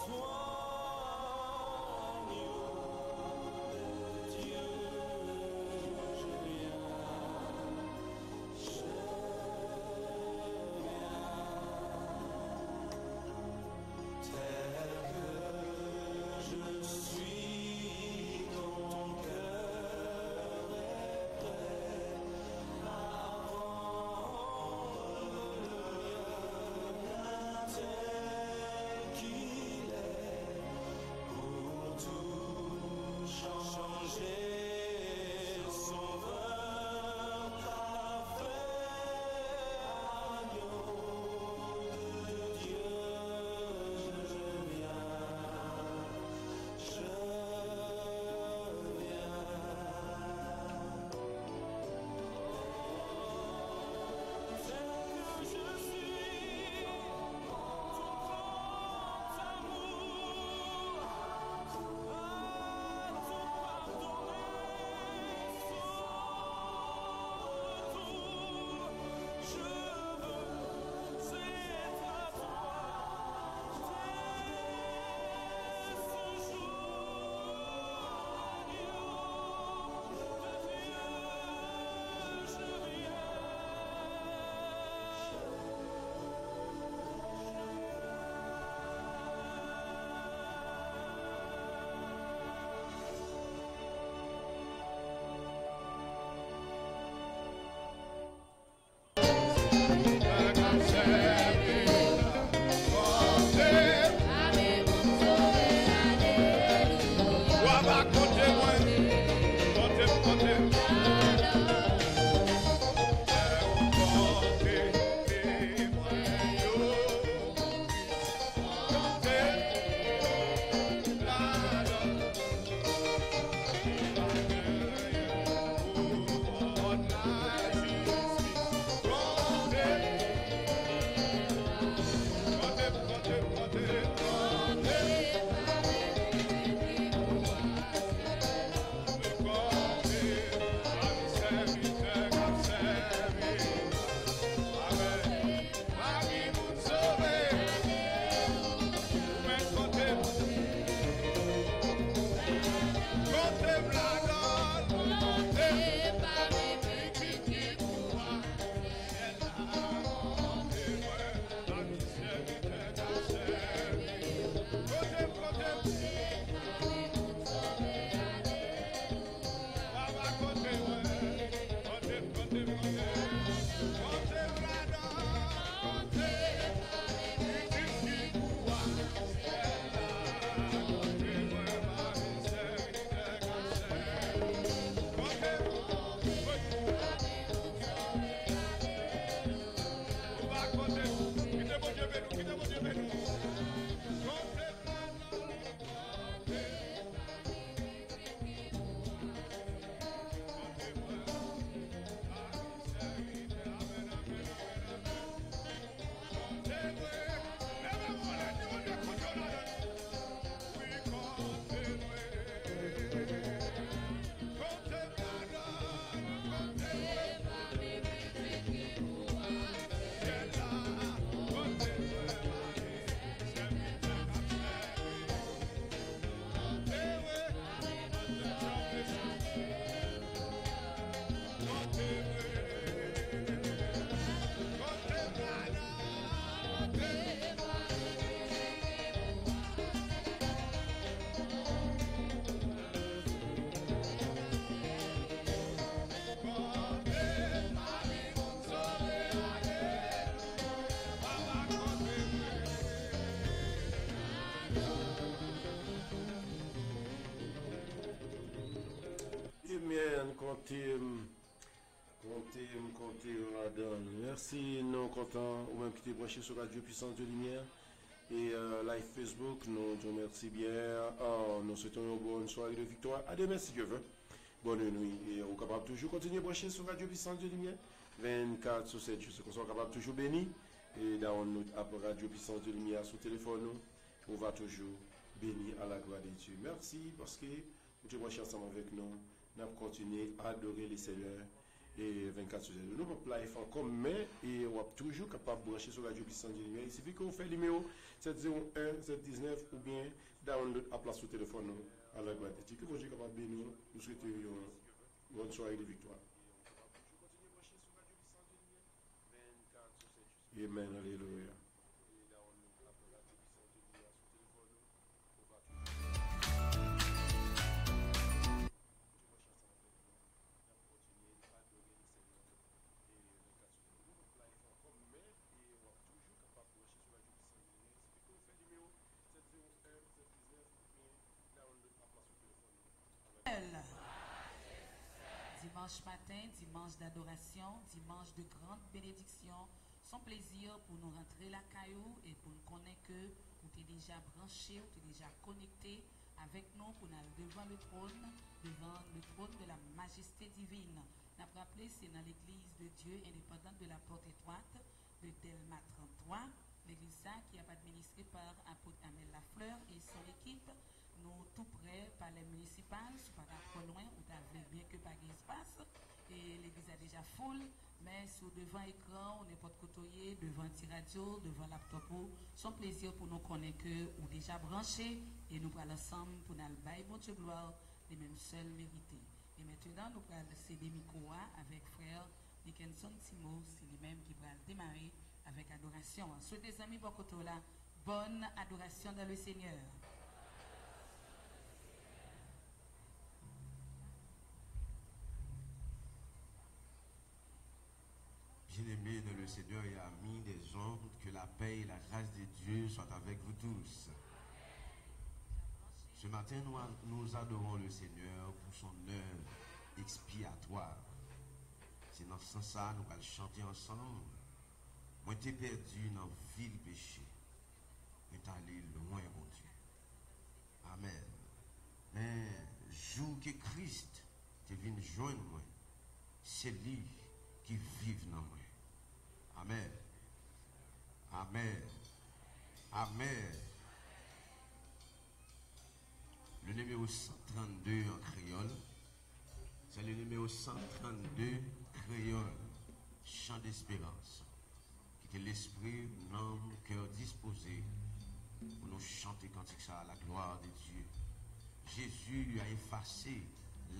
Speaker 1: Toi,
Speaker 2: que me compter là-dedans. Merci, nous contents, ou même qui t'es branché sur Radio Puissance de Lumière. Et live Facebook, nous te remercions bien. Nous souhaitons une bonne soirée de victoire. À demain si Dieu veut. Bonne nuit. Et on est capable de toujours continuer à brancher sur Radio Puissance de Lumière. 24 sur 7 jours. On soit capable de toujours béni. Et download après Radio Puissance de Lumière sur téléphone. On va toujours béni à la gloire de Dieu. Merci parce que vous êtes branché ensemble avec nous. Nous allons continuer à adorer les Seigneurs. Et 24 sur 7. Nous ne pouvons pas faire encore, mais on est toujours capable de brancher sur Radio Puissance de Lumière. Il suffit qu'on fait le numéro 701 719 ou bien download à place sur téléphone à la gloire de Dieu. Que vous êtes capable de bénir. Nous souhaitons une bonne soirée de victoire. Amen. Alléluia.
Speaker 12: Dimanche matin, dimanche d'adoration, dimanche de grande bénédiction, son plaisir pour nous rentrer la caillou et pour nous connaître que vous êtes déjà branché, vous êtes déjà connecté avec nous pour aller devant le trône de la majesté divine. Nous avons rappelé, c'est dans l'église de Dieu indépendante de la porte étroite de Delma 33, l'église qui est administrée par apôtre Amel Lafleur et son équipe. Nous tout près par les municipales, pas trop loin, où t'avez bien que pas d'espace. Et l'église a déjà full, mais sur devant écran, on n'est pas de côtoyer, devant radio, devant laptop. Son plaisir pour nous connaître que ou déjà branché et nous allons ensemble pour nous bailler bon Dieu gloire, les mêmes seuls mérités. Et maintenant, nous allons céder micro avec frère Dickinson Timo, c'est lui-même qui va démarrer avec adoration. Souhaitez les amis Bokotola, bonne adoration dans le Seigneur.
Speaker 13: Bien-aimés dans le Seigneur et amis des hommes, que la paix et la grâce de Dieu soient avec vous tous. Ce matin, nous adorons le Seigneur pour son œuvre expiatoire. C'est dans ce sens-là nous allons chanter ensemble. Moi, t'ai perdu dans le vil péché. Mais t'es allé loin, mon Dieu. Amen. Mais, jour que Christ te vient joindre moi, c'est lui qui vit dans moi. Amen. Amen. Amen. Le numéro 132 en créole, c'est le numéro 132 créole, chant d'espérance, qui est l'esprit, l'âme, cœur disposé pour nous chanter cantique ça à la gloire de Dieu. Jésus a effacé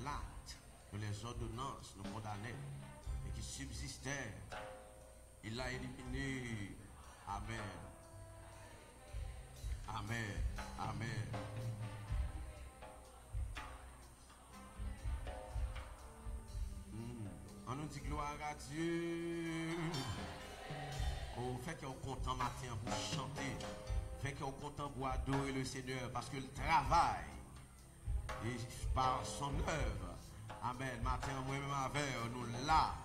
Speaker 13: l'acte que les ordonnances nous condamnaient et qui subsistait. Il l'a éliminé. Amen. Amen. Amen. On nous dit gloire à Dieu. On fait qu'on est content matin pour chanter. Fait qu'on est content pour adorer le Seigneur parce que le travail et par son œuvre. Amen. Matin, moi-même avec nous là.